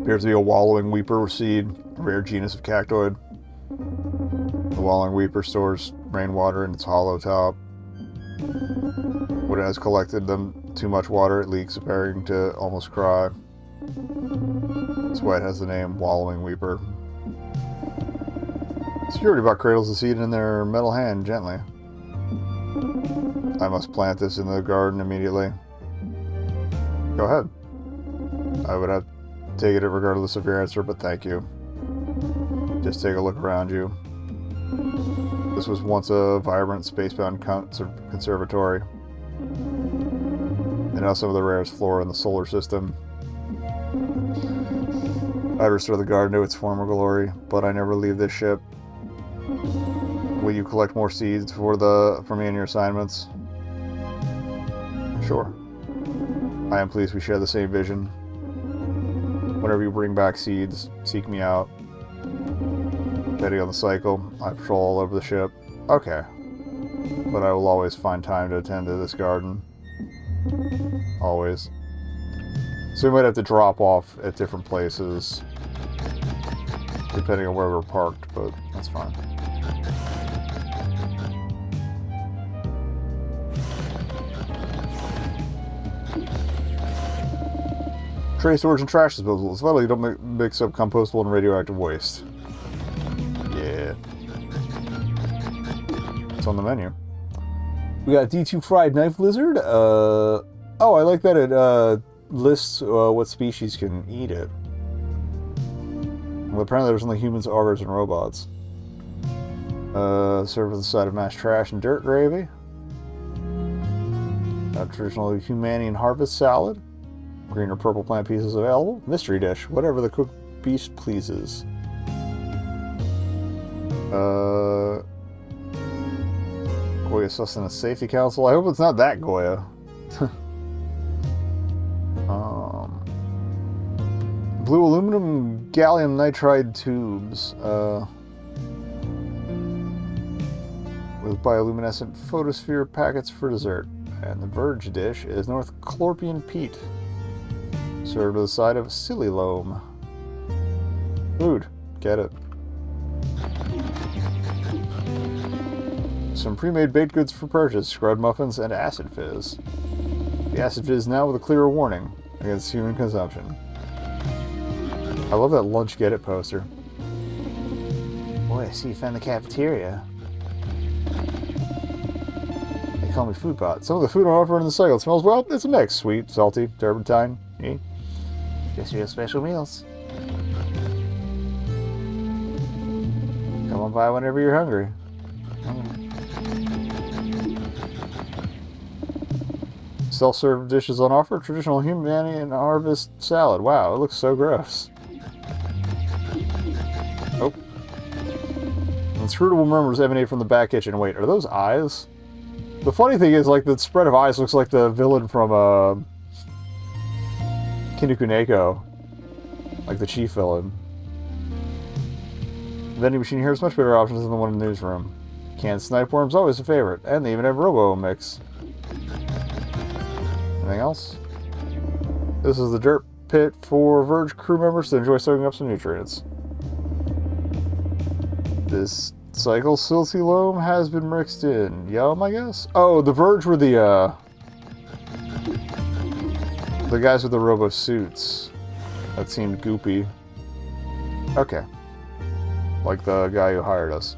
Appears to be a wallowing weeper seed, a rare genus of cactoid. The wallowing weeper stores rainwater in its hollow top. When it has collected them too much water, it leaks, appearing to almost cry. That's why it has the name Wallowing Weeper. Security bot cradles the seed in their metal hand gently. I must plant this in the garden immediately. Go ahead. I would have take it regardless of your answer, but thank you. Just take a look around you. This was once a vibrant spacebound conservatory. And now some of the rarest flora in the solar system. I'd restore the garden to its former glory, but I never leave this ship. Will you collect more seeds for me and your assignments? Sure. I am pleased we share the same vision. Whenever you bring back seeds, seek me out. Depending on the cycle, I patrol all over the ship. Okay. But I will always find time to attend to this garden. Always. So we might have to drop off at different places, depending on where we're parked, but that's fine. Tray storage and trash disposal. It's vital you don't mix up compostable and radioactive waste. Yeah. It's on the menu. We got D2 fried knife lizard. Oh, I like that it lists what species can eat it. Well, apparently there's only humans, augurs, and robots. Served with a side of mashed trash and dirt gravy. A traditional Humanian harvest salad. Green or purple plant pieces available. Mystery dish. Whatever the cooked beast pleases. Goya Sustenance Safety Council. I hope it's not that Goya. Blue aluminum gallium nitride tubes. With bioluminescent photosphere packets for dessert. And the verge dish is North Chlorpian peat. Served with a side of silly loam. Food. Get it. Some pre-made baked goods for purchase. Scrub muffins and acid fizz. The acid fizz now with a clear warning against human consumption. I love that lunch get it poster. Boy, I see you found the cafeteria. They call me food pot. Some of the food on offer in the cycle. It smells, well, it's a mix. Sweet, salty, turpentine. Guess you have special meals. Come on by whenever you're hungry. Self-serve dishes on offer. Traditional Humanian harvest salad. Wow, it looks so gross. Oh. Inscrutable murmurs emanate from the back kitchen. Wait, are those eyes? The funny thing is, like, the spread of eyes looks like the villain from, Kinukuneko. Like the chief villain. The vending machine here has much better options than the one in the newsroom. Canned snipe worm's always a favorite, and they even have Robo mix. Anything else? This is the dirt pit for Verge crew members to enjoy soaking up some nutrients. This cycle silty loam has been mixed in. Yum, I guess? Oh, the Verge were the guys with the robo suits. That seemed goopy. Okay. Like the guy who hired us.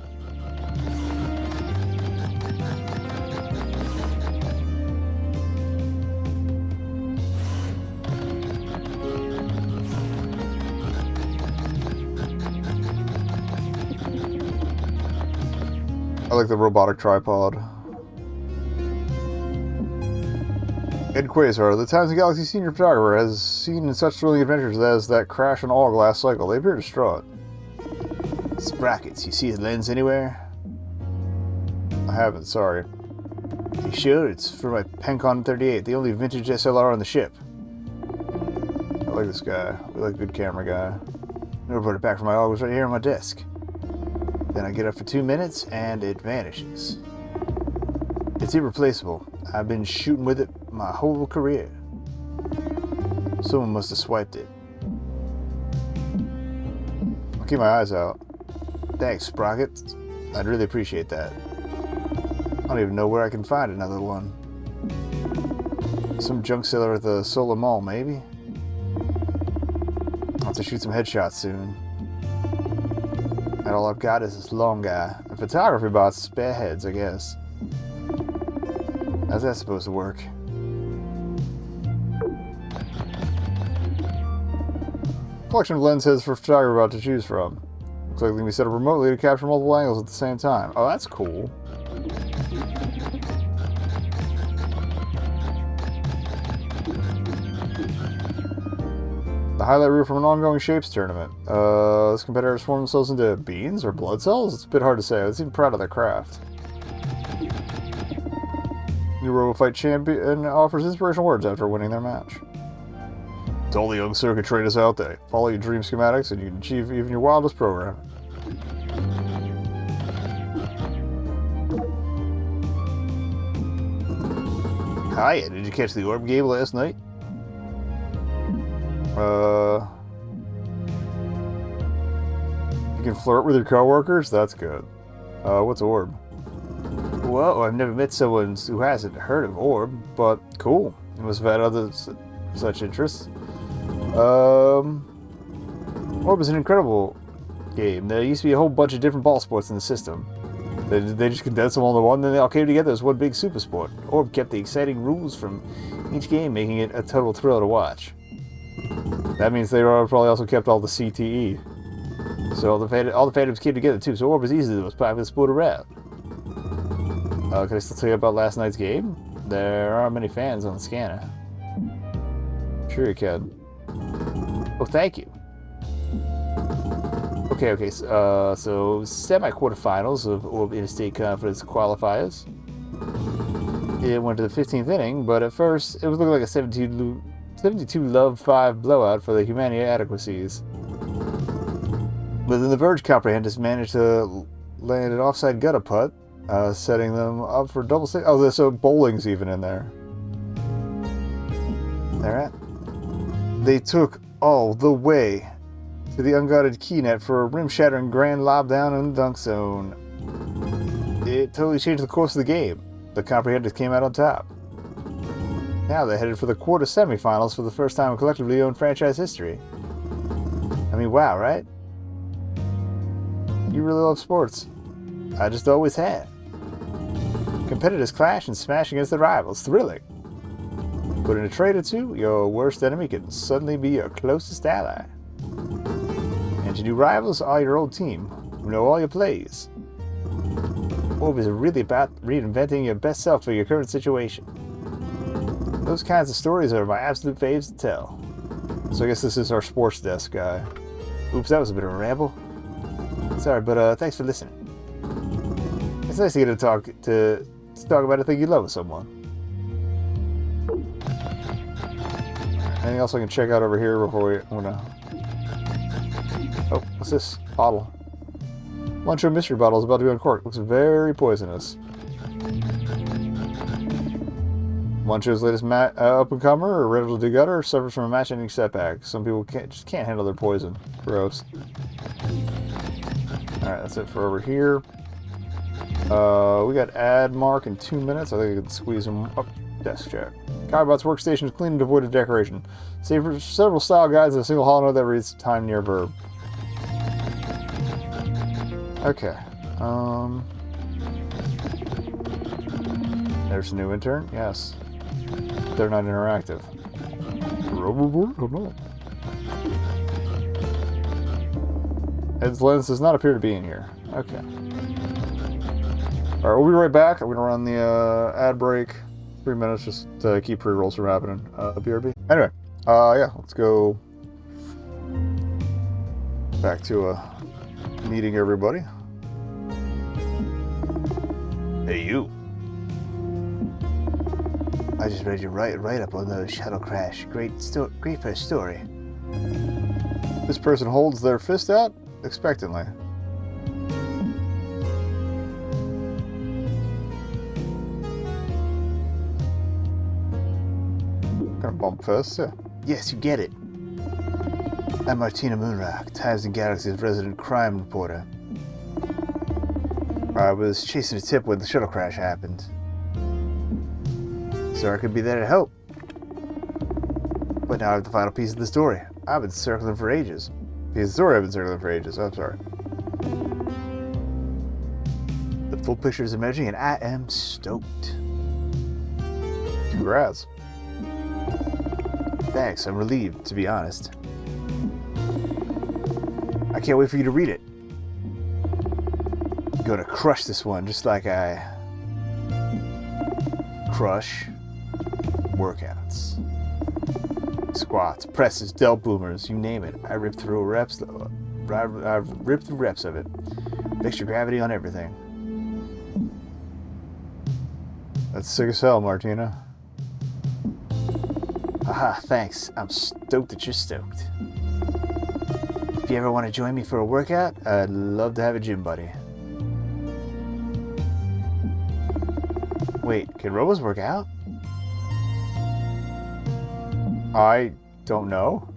I like the robotic tripod. Ed Quasar, the Times and Galaxy senior photographer, has seen in such thrilling adventures as that crash on all last cycle. They appear distraught. Sprockets, you see his lens anywhere? I haven't, sorry. You sure? It's for my Pencon 38, the only vintage SLR on the ship. I like this guy. We like a good camera guy. Never put it back from my augers right here on my desk. Then I get up for 2 minutes and it vanishes. It's irreplaceable. I've been shooting with it my whole career. Someone must have swiped it. I'll keep my eyes out. Thanks, Sprocket. I'd really appreciate that. I don't even know where I can find another one. Some junk seller at the Solar Mall, maybe? I'll have to shoot some headshots soon. And all I've got is this long guy. And photography bots, spare heads, I guess. How's that supposed to work? Collection of lens heads for photographer about to choose from. Looks like they can be set up remotely to capture multiple angles at the same time. Oh, that's cool. The highlight reel from an ongoing shapes tournament. This competitor has formed themselves into beans or blood cells? It's a bit hard to say. They seem proud of their craft. New Robo Fight champion offers inspirational words after winning their match. To all the young circuit traders out there, follow your dream schematics and you can achieve even your wildest program. Hiya, did you catch the orb game last night? You can flirt with your coworkers? That's good. What's orb? Well, I've never met someone who hasn't heard of orb, but Cool. you must have had other such interests. Um, Orb is an incredible game. There used to be a whole bunch of different ball sports in the system. they just condensed them all into one, And then they all came together as one big super sport. Orb kept the exciting rules from each game, making it a total thrill to watch. that means they probably also kept all the CTE. So all the fandoms came together too, so Orb is easily the most popular sport around. Can I still tell you about last night's game? There aren't many fans on the scanner. Sure you can. Oh, thank you. Okay, so semi-quarterfinals of Orb Interstate Conference qualifiers. It went to the 15th inning, but at first it was looking like a 72-5 blowout for the Humania Adequacies. But then the Verge Comprehenders managed to land an offside gutter putt, setting them up for double six. Oh, so bowling's even in there. Alright. They took all the way to the unguarded key net for a rim-shattering grand lob down in the dunk zone. It totally changed the course of the game. The Comprehenders came out on top. Now they're headed for the quarter semifinals for the first time in collectively owned franchise history. I mean, wow, right? You really love sports. I just always have. Competitors clash and smash against their rivals. Thrilling. But in a trade or two, your worst enemy can suddenly be your closest ally. And your new rivals are your old team, who know all your plays. Orb is really about reinventing your best self for your current situation. Those kinds of stories are my absolute faves to tell. So I guess this is our sports desk guy. Oops, that was a bit of a ramble. Sorry, but thanks for listening. It's nice to get to talk about a thing you love with someone. Anything else I can check out over here before we... Oh, what's this? Bottle. Luncho mystery bottle is about to be uncorked. Looks very poisonous. Luncho's latest up-and-comer, or riddle to gutter, suffers from a match-ending setback. Some people just can't handle their poison. Gross. Alright, that's it for over here. We got ad mark in 2 minutes. I think I can squeeze them up. Desk check. Cowbot's workstation is clean and devoid of decoration. Save for several style guides and a single hollow note that reads time near verb. Okay. There's a new intern? Yes. They're not interactive. Ed's lens does not appear to be in here. Okay. Alright, we'll be right back. I'm going to run the ad break. 3 minutes just to keep pre-rolls from happening. BRB. Anyway, yeah, let's go back to meeting everybody. Hey, you. I just read your write-up on the shuttle crash. Great first story. This person holds their fist out expectantly. Gonna bump fists, yeah. Yes, you get it. I'm Martina Moonrock, Times and Galaxy's resident crime reporter. I was chasing a tip when the shuttle crash happened. So I could be there to help. But now I have the final piece of the story. I've been circling for ages. Piece of the story I've been circling for ages. I'm sorry. The full picture is emerging and I am stoked. Congrats. Thanks, I'm relieved, to be honest. can't wait for you to read it. I'm gonna crush this one just like I crush workouts. Squats, presses, delt boomers, you name it. I ripped through reps of it. Extra gravity on everything. That's sick as hell, Martina. Haha, thanks. I'm stoked that you're stoked. If you ever want to join me for a workout, I'd love to have a gym buddy. Wait, can robos work out? I don't know.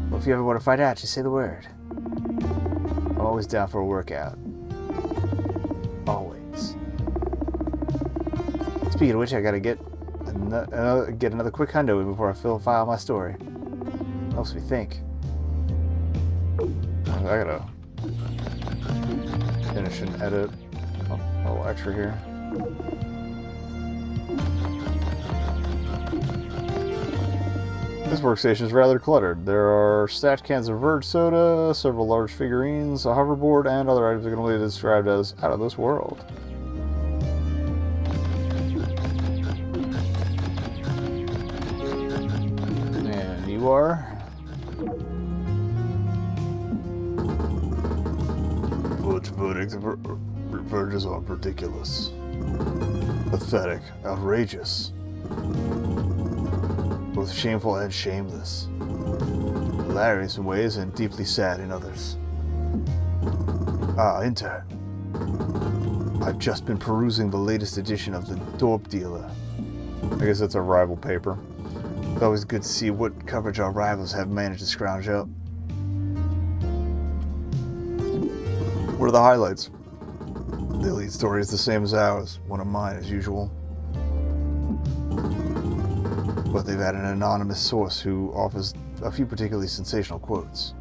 Well, if you ever want to find out, just say the word. I'm always down for a workout. Always. Speaking of which, I gotta get another quick hundo in before I file my story. Helps me think. I gotta finish and edit a little extra here. This workstation is rather cluttered. There are stacked cans of Verge soda, several large figurines, a hoverboard, and other items that can only be described as out of this world. And you are? Verdicts verges on ridiculous, pathetic, outrageous. Both shameful and shameless, hilarious in ways and deeply sad in others. Ah, intern. I've just been perusing the latest edition of the Dorp Dealer. I guess that's a rival paper. It's always good to see what coverage our rivals have managed to scrounge up. What are the highlights? The lead story is the same as ours, one of mine as usual. But they've had an anonymous source who offers a few particularly sensational quotes.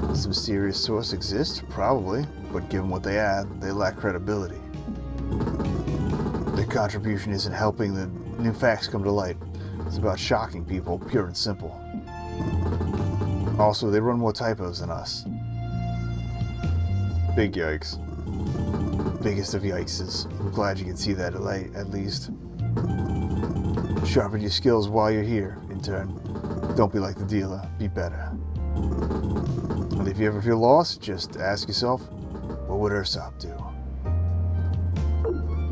Does a mysterious source exist? Probably, but given what they add, they lack credibility. Their contribution isn't helping the new facts come to light. It's about shocking people, pure and simple. Also, they run more typos than us. Big yikes. Biggest of yikeses. I'm glad you can see that at least. Sharpen your skills while you're here, intern. Don't be like the dealer. Be better. And if you ever feel lost, just ask yourself, what would Ursop do?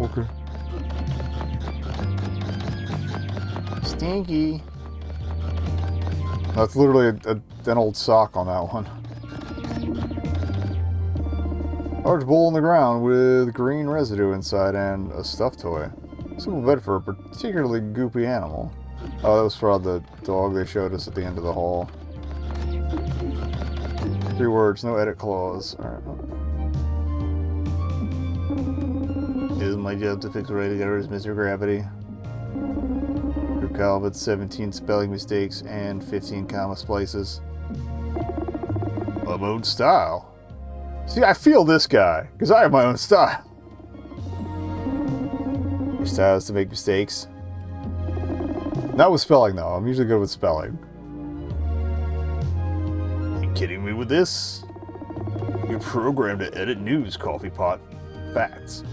Okay. Stinky. That's literally an old sock on that one. Large bowl on the ground with green residue inside and a stuffed toy. Simple bed for a particularly goopy animal. Oh, that was for the dog they showed us at the end of the hall. 3 words, no edit clause. Alright. It is my job to fix writing errors, Mr. Gravity. Your Calvert, 17 spelling mistakes and 15 comma splices. My own style. See, I feel this guy, because I have my own style. Your style is to make mistakes. Not with spelling, though. I'm usually good with spelling. You kidding me with this? You're programmed to edit news, coffee pot. Facts.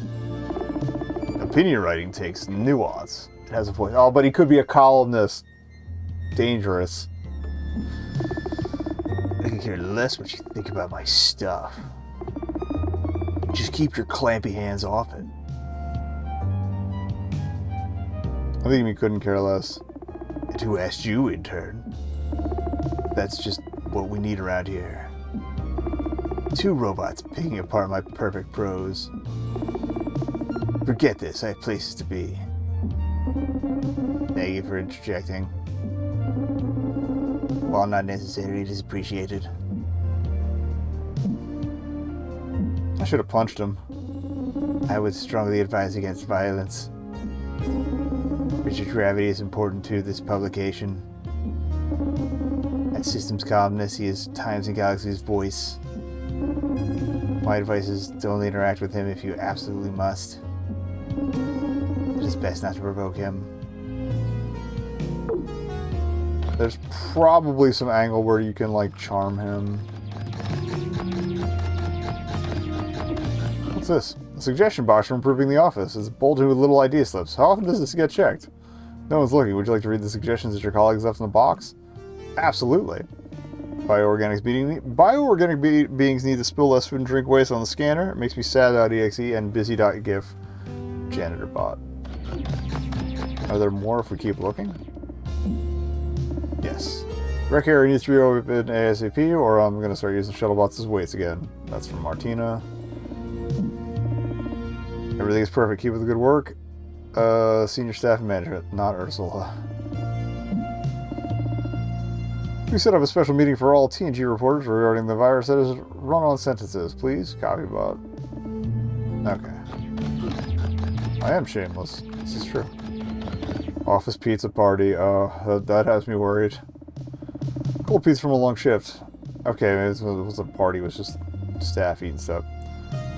Opinion writing takes nuance. It has a voice. Oh, but he could be a columnist. Dangerous. I can care less what you think about my stuff. Just keep your clampy hands off it. I think he couldn't care less. And who asked you, intern? That's just what we need around here. 2 robots picking apart my perfect prose. Forget this, I have places to be. Thank you for interjecting. While not necessary, it is appreciated. I should have punched him. I would strongly advise against violence. Rigid gravity is important to this publication. At Systems columnist, he is Times and Galaxy's voice. My advice is to only interact with him if you absolutely must. It is best not to provoke him. There's probably some angle where you can, like, charm him. What's this? A suggestion box for improving the office. It's bulging with little idea slips. How often does this get checked? No one's looking. Would you like to read the suggestions that your colleagues left in the box? Absolutely. Bioorganic beings need to spill less food and drink waste on the scanner. It makes me sad.exe and busy.gif. Janitor bot. Are there more if we keep looking? Yes. Rec area needs to be open ASAP, or I'm going to start using shuttle bots as weights again. That's from Martina. Everything is perfect. Keep up the good work. Senior staff and management, not Ursula. We set up a special meeting for all TNG reporters regarding the virus that is run-on sentences. Please, copy bot. Okay. I am shameless. This is true. Office pizza party. That has me worried. Cold pizza from a long shift. Okay, maybe it was a party. It was just staff eating stuff.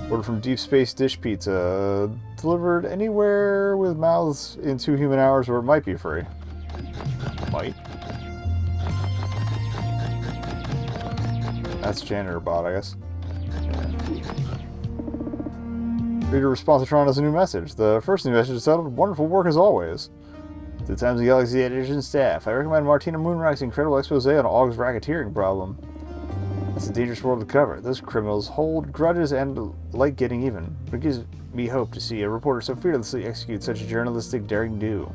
Order from Deep Space Dish Pizza. Delivered anywhere with mouths in 2 human hours, or it might be free. Might. That's janitor bot, I guess. Yeah. Reader response to Tron has a new message. The first new message is titled, "Wonderful work as always." To Times of the Galaxy editors and staff, I recommend Martina Moonrock's incredible expose on Aug's racketeering problem. It's a dangerous world to cover. Those criminals hold grudges and like getting even. But it gives me hope to see a reporter so fearlessly execute such a journalistic daring do.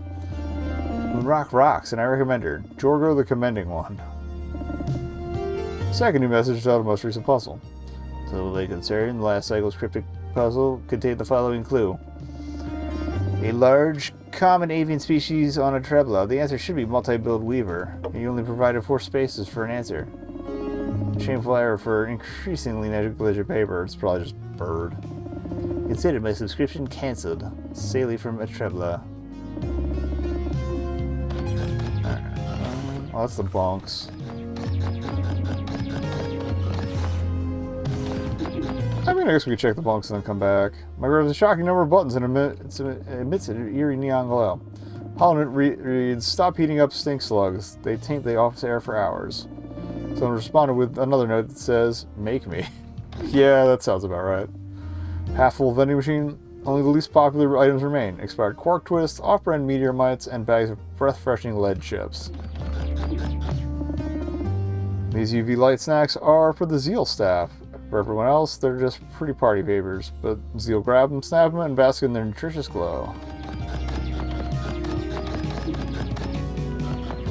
Moonrock rocks, and I recommend her. Jorgo the Commending One. Second new message is out of the most recent puzzle. So they concerned, the last cycle's cryptic puzzle contained the following clue. A large, common avian species on a Trebla. The answer should be multi-billed weaver. You only provided 4 spaces for an answer. Shameful error for increasingly negligent paper. It's probably just bird. Consider my subscription cancelled. Saley from a Trebla. Well, that's the bunks. I mean, I guess we could check the bunks and then come back. My grabs a shocking number of buttons and emits an eerie neon glow. Holland reads, "Stop heating up stink slugs. They taint the office air for hours." Someone responded with another note that says, "Make me." Yeah, that sounds about right. Half full vending machine. Only the least popular items remain. Expired quark twists, off-brand meteor mites, and bags of breath-freshening lead chips. These UV light snacks are for the Zeal staff. For everyone else, they're just pretty party papers, but Zeal grab them, snap them, and bask in their nutritious glow.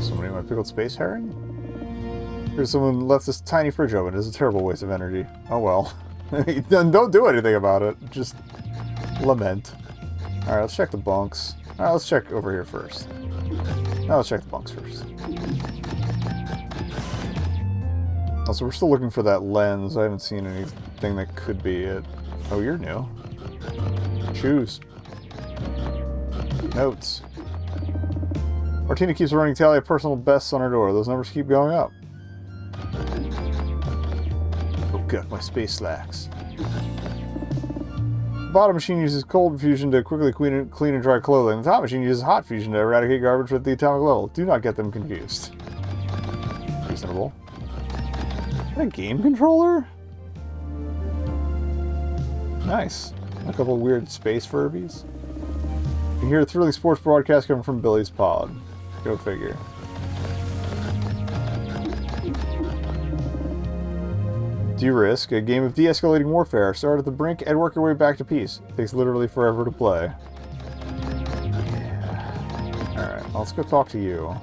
Somebody want pickled space herring? Here's someone left this tiny fridge open. It's a terrible waste of energy. Oh well. Don't do anything about it. Just lament. Alright, let's check the bunks. Alright, let's check over here first. Now let's check the bunks first. Also, we're still looking for that lens. I haven't seen anything that could be it. Oh, you're new. Choose. Notes. Martina keeps a running tally of personal bests on her door. Those numbers keep going up. Oh, God, my space slacks. The bottom machine uses cold fusion to quickly clean and dry clothing. The top machine uses hot fusion to eradicate garbage at the atomic level. Do not get them confused. Reasonable. A game controller? Nice. A couple of weird space Furbies. You can hear a thrilling sports broadcast coming from Billy's pod. Go figure. De-Risk, a game of de-escalating warfare. Start at the brink and work your way back to peace. It takes literally forever to play. Yeah. Alright, let's go talk to you.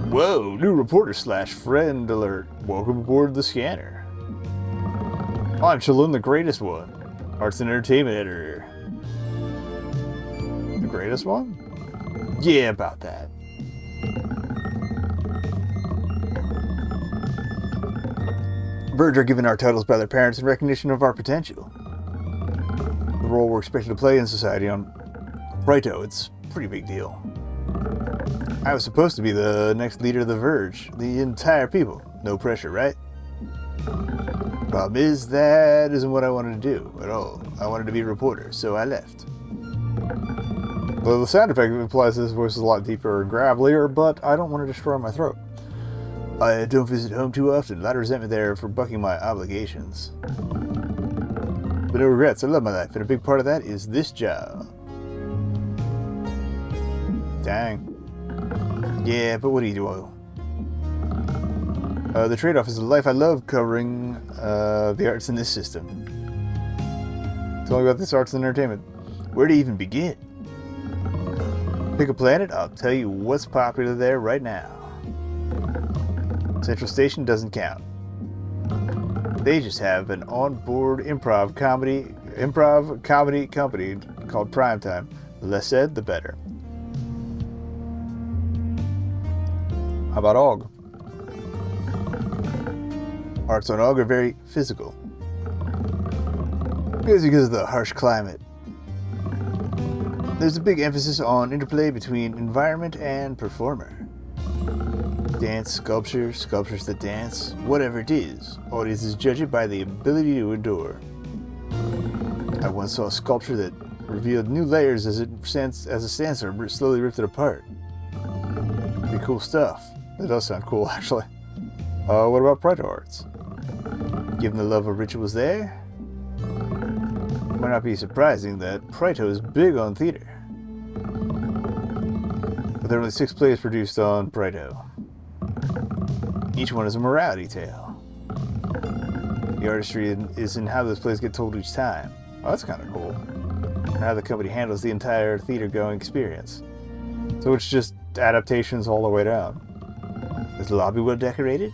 Whoa, new reporter / friend alert. Welcome aboard the scanner. I'm Shalom, the greatest one. Arts and entertainment editor. The greatest one? Yeah, about that. Birds are given our titles by their parents in recognition of our potential. The role we're expected to play in society on Righto, it's a pretty big deal. I was supposed to be the next leader of the Verge. The entire people. No pressure, right? Problem is, that isn't what I wanted to do at all. I wanted to be a reporter, so I left. Though the sound effect implies this voice is a lot deeper and gravelier, but I don't want to destroy my throat. I don't visit home too often. A lot of resentment there for bucking my obligations. But no regrets. I love my life, and a big part of that is this job. Dang. Yeah, but what do you do? The trade-off is the life I love, covering the arts in this system. Tell me about this arts and entertainment. Where to even begin? Pick a planet, I'll tell you what's popular there right now. Central Station doesn't count. They just have an on-board improv comedy company called Primetime. The less said, the better. How about Aug? Arts on Aug are very physical. Because of the harsh climate. There's a big emphasis on interplay between environment and performer. Dance, sculpture, sculptures that dance, whatever it is, audiences judge it by the ability to endure. I once saw a sculpture that revealed new layers as a sandstorm slowly ripped it apart. Pretty cool stuff. That does sound cool, actually. What about Pride Arts? Given the love of rituals there, it might not be surprising that Prito is big on theater. But there are only 6 plays produced on Prito. Each one is a morality tale. The artistry is in how those plays get told each time. Oh, that's kind of cool. And how the company handles the entire theater-going experience. So it's just adaptations all the way down. Is the lobby well decorated?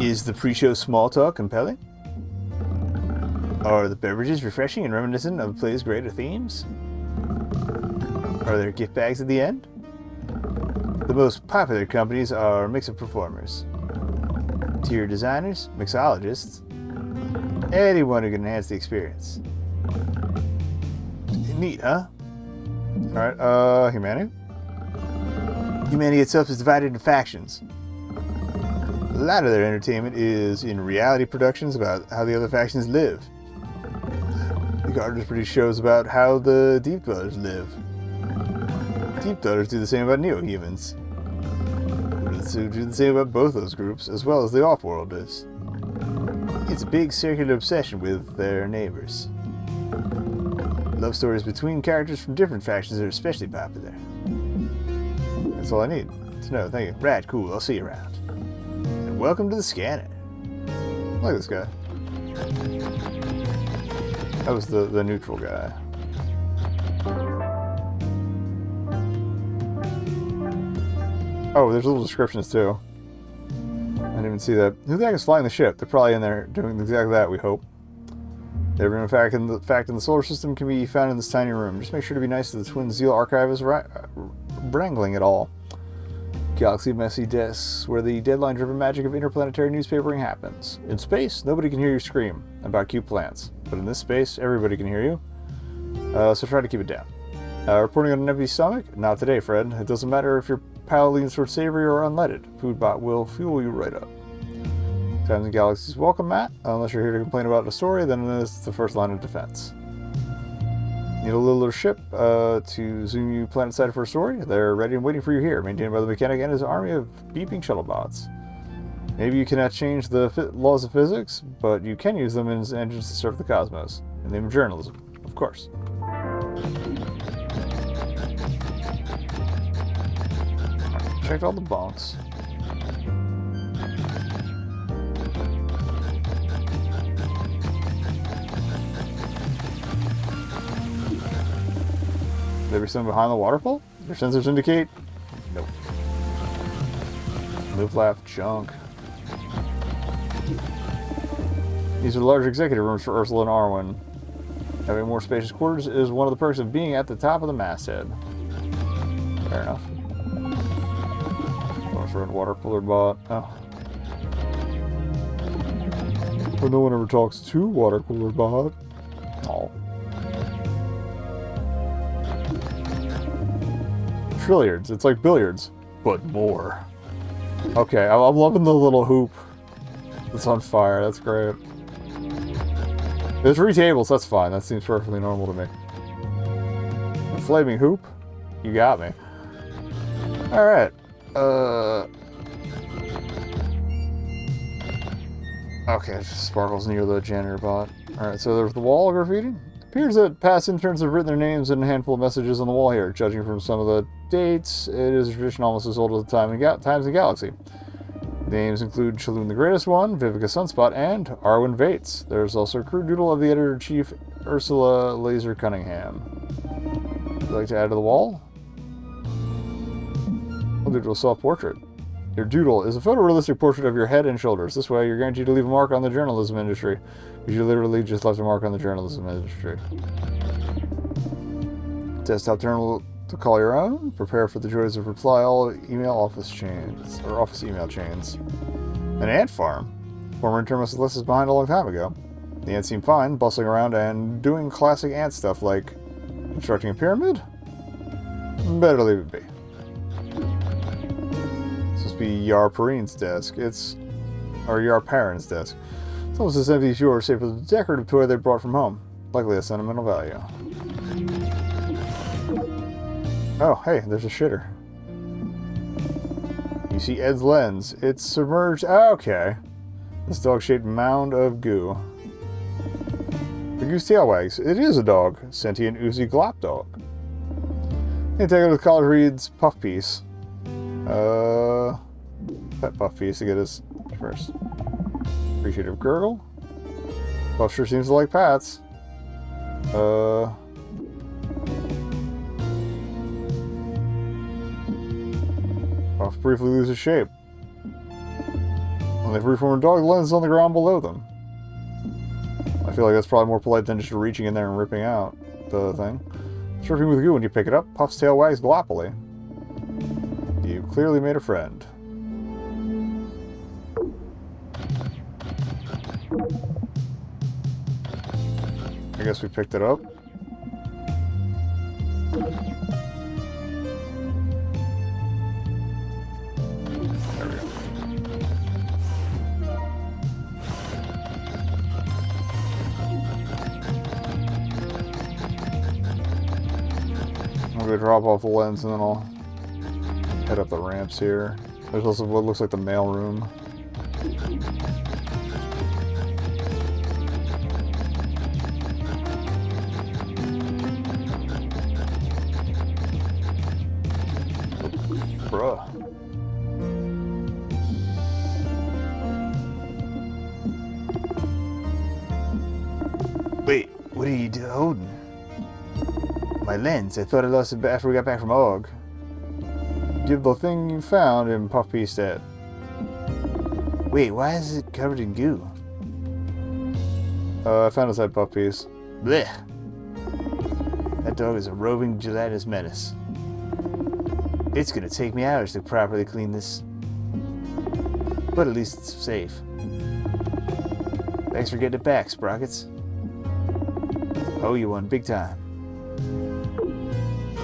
Is the pre-show small talk compelling? Are the beverages refreshing and reminiscent of the play's greater themes? Are there gift bags at the end? The most popular companies are mix-up performers, tier designers, mixologists, anyone who can enhance the experience. Neat, huh? Alright, humanity? Humanity itself is divided into factions. A lot of their entertainment is in reality productions about how the other factions live. The Gardeners produce shows about how the Deep Dwellers live. Deep Dwellers do the same about Neo-Humans. Who do the same about both those groups, as well as the Off-Worlders. It's a big circular obsession with their neighbors. Love stories between characters from different factions are especially popular. That's all I need to know. Thank you. Rad, cool. I'll see you around. And welcome to the scanner. Look at this guy. That was the neutral guy. Oh, there's little descriptions too. I didn't even see that. Who the heck is flying the ship? They're probably in there doing exactly that, we hope. Every fact in the solar system can be found in this tiny room. Just make sure to be nice to the Twin Zeal archivists wrangling it all. Galaxy messy desks where the deadline-driven magic of interplanetary newspapering happens. In space, nobody can hear you scream about cute plants. But in this space, everybody can hear you. So try to keep it down. Reporting on an empty stomach? Not today, Fred. It doesn't matter if your palate leans towards savory or unleaded. Foodbot will fuel you right up. Times and Galaxies welcome, Matt. Unless you're here to complain about the story, then it's the first line of defense. Need a littler ship to zoom you planetside for a story? They're ready and waiting for you here, maintained by the mechanic and his army of beeping shuttle bots. Maybe you cannot change the laws of physics, but you can use them as engines to serve the cosmos. In the name of journalism, of course. Checked all the bunks. There be something behind the waterfall? Your sensors indicate? Nope. Live, laugh, junk. These are the large executive rooms for Ursula and Arwen. Having more spacious quarters is one of the perks of being at the top of the masthead. Fair enough. Red water cooler bot. Oh. But no one ever talks to water cooler bot. Oh. Trilliards. It's like billiards, but more. Okay, I'm loving the little hoop that's on fire. That's great. There's 3 tables. That's fine. That seems perfectly normal to me. A flaming hoop? You got me. Alright. Okay, it just sparkles near the janitor bot. Alright, so there's the wall graffiti. It appears that past interns have written their names and a handful of messages on the wall here. Judging from some of the dates, it is a tradition almost as old as the times in Galaxy. Names include Chaloon the Greatest One, Vivica Sunspot, and Arwen Vates. There's also a crew doodle of the editor-in-chief, Ursula Laser Cunningham. Would you like to add to the wall? We'll do a self-portrait. Your doodle is a photorealistic portrait of your head and shoulders. This way, you're guaranteed to leave a mark on the journalism industry. Because you literally just left a mark on the journalism industry. Desktop terminal to call your own. Prepare for the joys of reply all email office chains, or office email chains. An ant farm. Former intern must have left us behind a long time ago. The ants seem fine, bustling around and doing classic ant stuff like constructing a pyramid? Better leave it be. Be Yar Perrine's desk. Or Yar Perrin's desk. It's almost as empty as yours, save for the decorative toy they brought from home. Likely a sentimental value. Oh, hey, there's a shitter. You see Ed's lens. It's submerged. Oh, okay. This dog-shaped mound of goo. The goose tail wags. It is a dog. Sentient oozy glop dog. The antagonist of the college reads Puff Piece. Pet Puff Piece to get his first. Appreciative Gurgle. Puff sure seems to like pats. Puff briefly loses shape. When they've reformed a dog, the lens is on the ground below them. I feel like that's probably more polite than just reaching in there and ripping out the thing. Surfing with goo when you pick it up, Puff's tail wags gloppily. You clearly made a friend. I guess we picked it up. There we go. I'm gonna drop off the lens and then I'll head up the ramps here. There's also what looks like the mail room. Bruh. Wait, what are you holding? My lens. I thought I lost it after we got back from Og. Give the thing you found in Puff Piece dead. Wait, why is it covered in goo? I found it inside Puff Piece. Blech. That dog is a roving gelatinous menace. It's gonna take me hours to properly clean this. But at least it's safe. Thanks for getting it back, Sprockets. Oh, you won big time.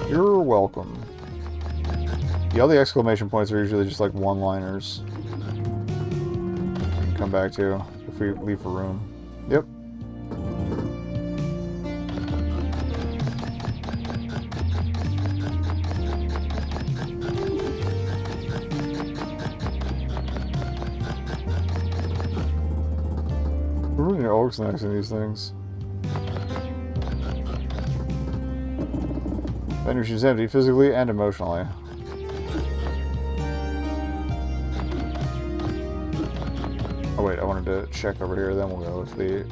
You're welcome. Yeah, all the exclamation points are usually just like one-liners. We can come back to if we leave for room. Yep. We're really orc snacks in these things. Energy's empty, physically and emotionally. Oh wait, I wanted to check over here, then we'll go with the...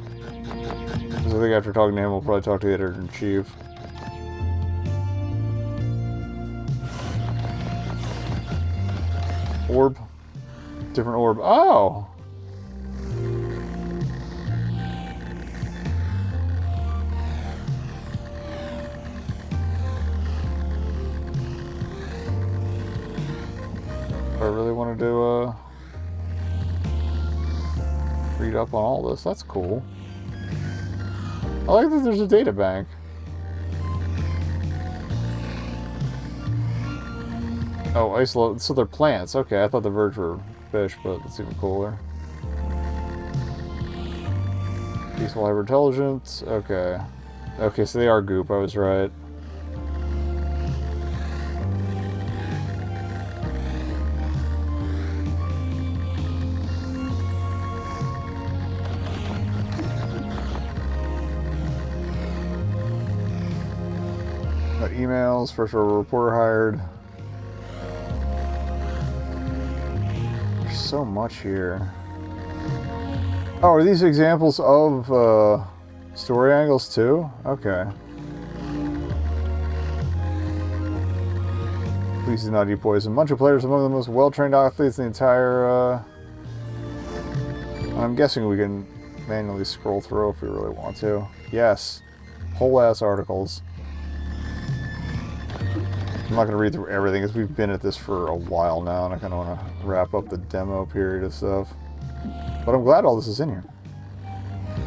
Because I think after talking to him, we'll probably talk to the editor-in-chief. Orb. Different orb. Oh! I really wanted to read up on all this. That's cool. I like that there's a data bank. Oh, isolate. So they're plants. Okay, I thought the verge were fish, but it's even cooler. Peaceful hyper-intelligence. Okay. Okay, so they are goop. I was right. emails. First reporter hired. There's so much here. Oh, are these examples of story angles too? Okay. Please do not eat poison. Bunch of players, among the most well-trained athletes in the entire... I'm guessing we can manually scroll through if we really want to. Yes. Whole-ass articles. I'm not going to read through everything because we've been at this for a while now and I kind of want to wrap up the demo period of stuff. But I'm glad all this is in here.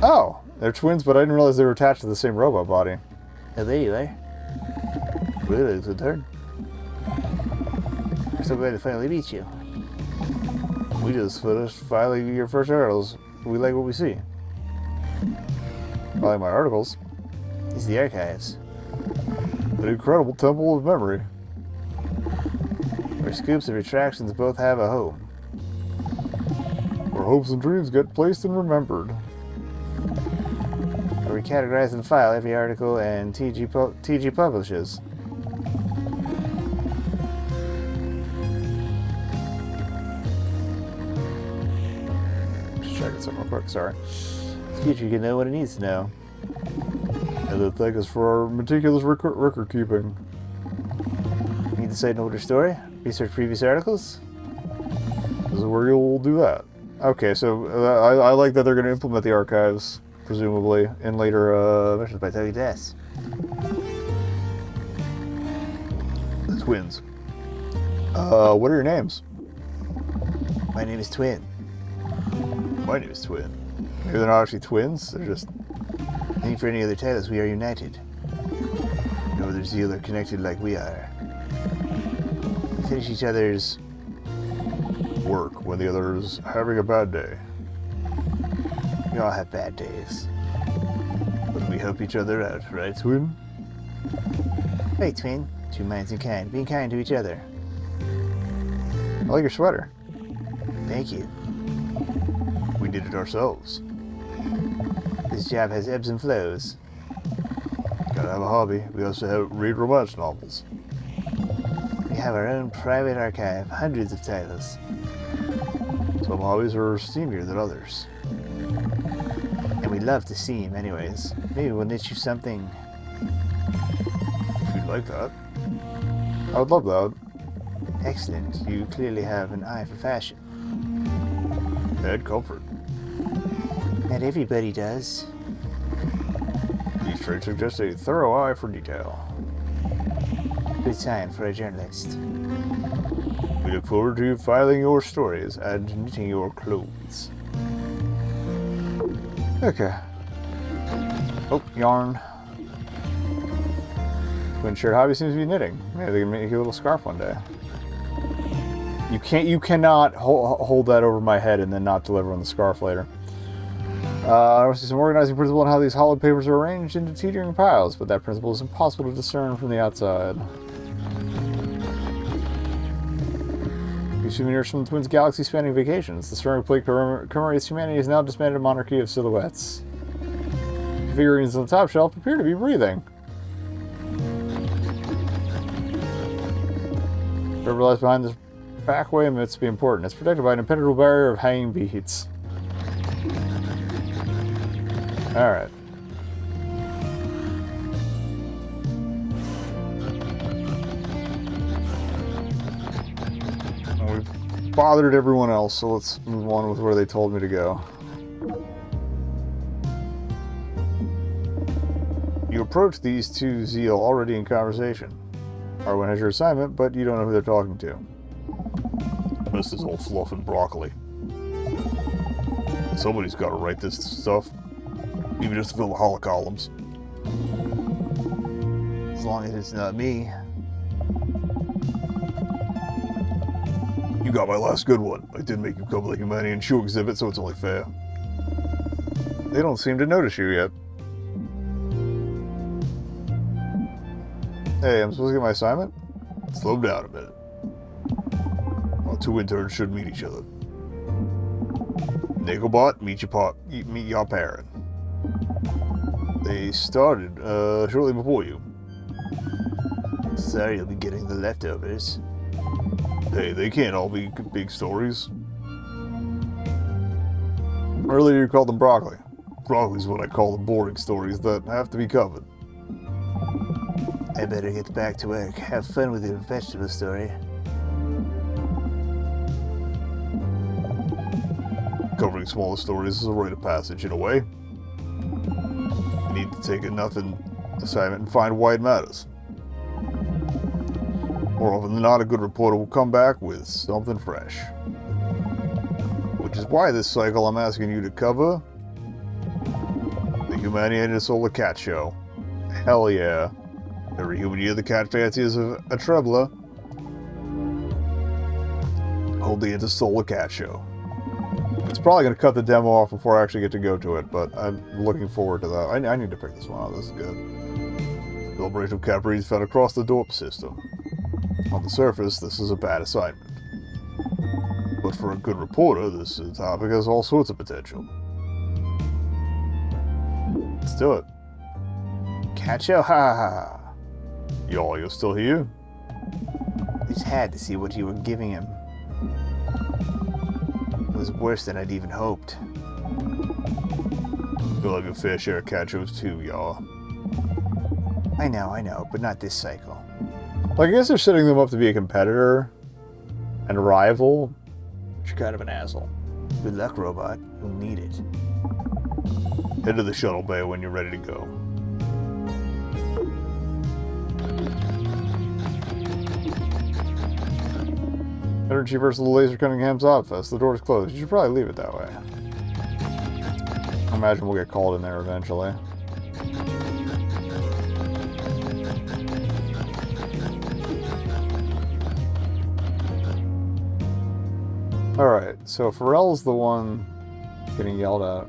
Oh! They're twins, but I didn't realize they were attached to the same robot body. Oh, there you are. Really? It's a turn. We're so glad to finally meet you. We just finished filing your first articles. We like what we see. I like my articles. It's the archives. An incredible temple of memory. Where scoops and retractions both have a home. Where hopes and dreams get placed and remembered. Where we categorize and file every article and TG publishes. Just checking something real quick, sorry. The future can know what it needs to know. And then thank us for our meticulous record keeping. Need to cite an older story? Research previous articles? This is where you'll do that. Okay, so I like that they're going to implement the archives, presumably, in later Missions by Tony Tess. The twins. What are your names? My name is Twin. My name is Twin. Maybe they're not actually twins, they're just... Need for any other titles, we are united. No other zeal are connected like we are. We finish each other's work when the other is having a bad day. We all have bad days. But we help each other out, right, Twin? Hey, Twin. Two minds in kind, being kind to each other. I like your sweater. Thank you. We did it ourselves. This job has ebbs and flows. Gotta have a hobby. We also read romance novels. We have our own private archive, hundreds of titles. Some hobbies are steamier than others. And we love to seam anyways. Maybe we'll knit you something. If you'd like that. I would love that. Excellent. You clearly have an eye for fashion. And comfort. Not everybody does. These traits suggest a thorough eye for detail. Good sign for a journalist. We look forward to filing your stories and knitting your clothes. Okay. Oh, yarn. Twin shared hobby seems to be knitting. Maybe they can make you a little scarf one day. You cannot hold that over my head and then not deliver on the scarf later. I want to see some organizing principle on how these hollowed papers are arranged into teetering piles, but that principle is impossible to discern from the outside. These souvenirs from the twins' galaxy-spanning vacations. The ceramic plate commemorates humanity's now disbanded monarchy of silhouettes. The figurines on the top shelf appear to be breathing. Whatever lies behind this back way admits to be important. It's protected by an impenetrable barrier of hanging beads. Alright. We've bothered everyone else, so let's move on with where they told me to go. You approach these two Zeal already in conversation. Arwen has your assignment, but you don't know who they're talking to. This is all fluff and broccoli. Somebody's got to write this stuff. Even just to fill the holocolumns. As long as it's not me. You got my last good one. I did make you come to the Humanian Shoe exhibit, so it's only fair. They don't seem to notice you yet. Hey, I'm supposed to get my assignment? Slow down a minute. Well, two interns should meet each other. Nekobun, meet your parent. They started shortly before you. Sorry you'll be getting the leftovers. Hey, they can't all be big stories. Earlier you called them broccoli. Broccoli's what I call the boring stories that have to be covered. I better get back to work. Have fun with your vegetable story. Covering smaller stories is a rite of passage in a way. You need to take a nothing assignment and find why it matters. More often than not, a good reporter will come back with something fresh. Which is why this cycle I'm asking you to cover the Humaniated Solar Cat Show. Hell yeah. Every human year the cat fancy is a trebler. Hold the Solar Cat Show. It's probably going to cut the demo off before I actually get to go to it, but I'm looking forward to that. I need to pick this one out. This is good. Celebration of cat breeds found across the DORP system. On the surface, this is a bad assignment. But for a good reporter, this topic has all sorts of potential. Let's do it. Cat show? Ha ha ha. You're still here? I just had to see what you were giving him. It was worse than I'd even hoped. You'll have your fair share of cat shows too, y'all. I know, but not this cycle. Like, I guess they're setting them up to be a competitor and a rival. You're kind of an asshole. Good luck, robot. You'll need it. Head to the shuttle bay when you're ready to go. Energy versus the Laser Cunningham's Oddfest. The door's closed. You should probably leave it that way. I imagine we'll get called in there eventually. Alright, so Pharrell's the one getting yelled at.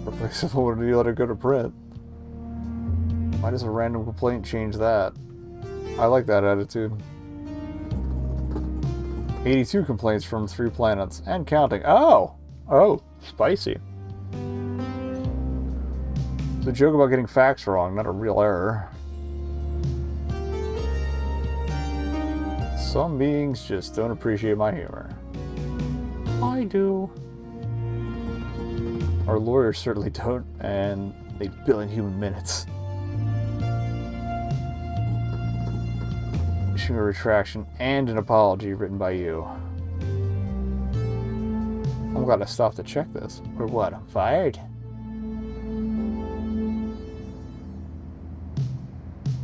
Replaceable when you let it go to print. Why does a random complaint change that? I like that attitude. 82 complaints from 3 planets and counting. Oh! Oh, spicy. It's a joke about getting facts wrong, not a real error. Some beings just don't appreciate my humor. I do. Our lawyers certainly don't, and they bill in human minutes. Issuing a retraction and an apology written by you. I'm gonna stop to check this. Or what? I'm fired?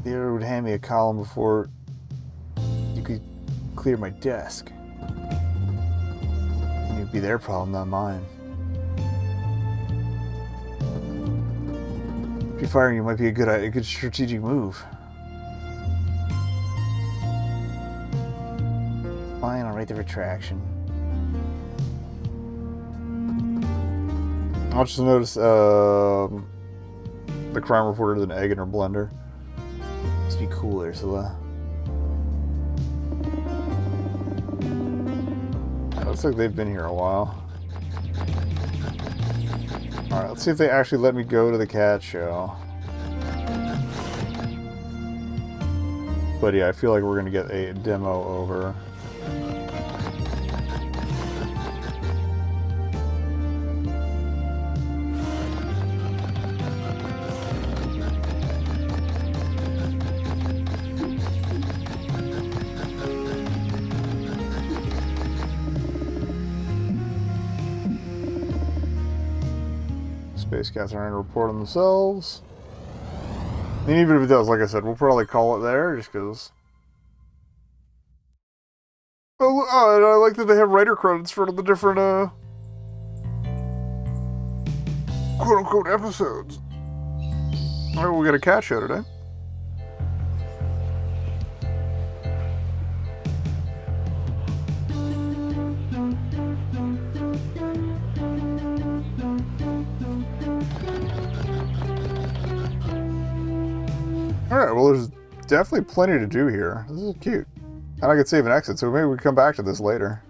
The editor would hand me a column before you could clear my desk. And it'd be their problem, not mine. If you're firing you might be a good strategic move. Fine, I'll write the retraction. I'll just notice the crime reporter with an egg in her blender. Must be cool, Ursula. Looks like they've been here a while. Alright, let's see if they actually let me go to the cat show. But yeah, I feel like we're gonna get a demo over. Space cats are going to report on themselves. And even if it does, like I said, we'll probably call it there just because. Oh, and I like that they have writer credits for the different, quote unquote episodes. Alright, we got a cat show today. Alright, well there's definitely plenty to do here. This is cute. And I could save and exit, so maybe we can come back to this later.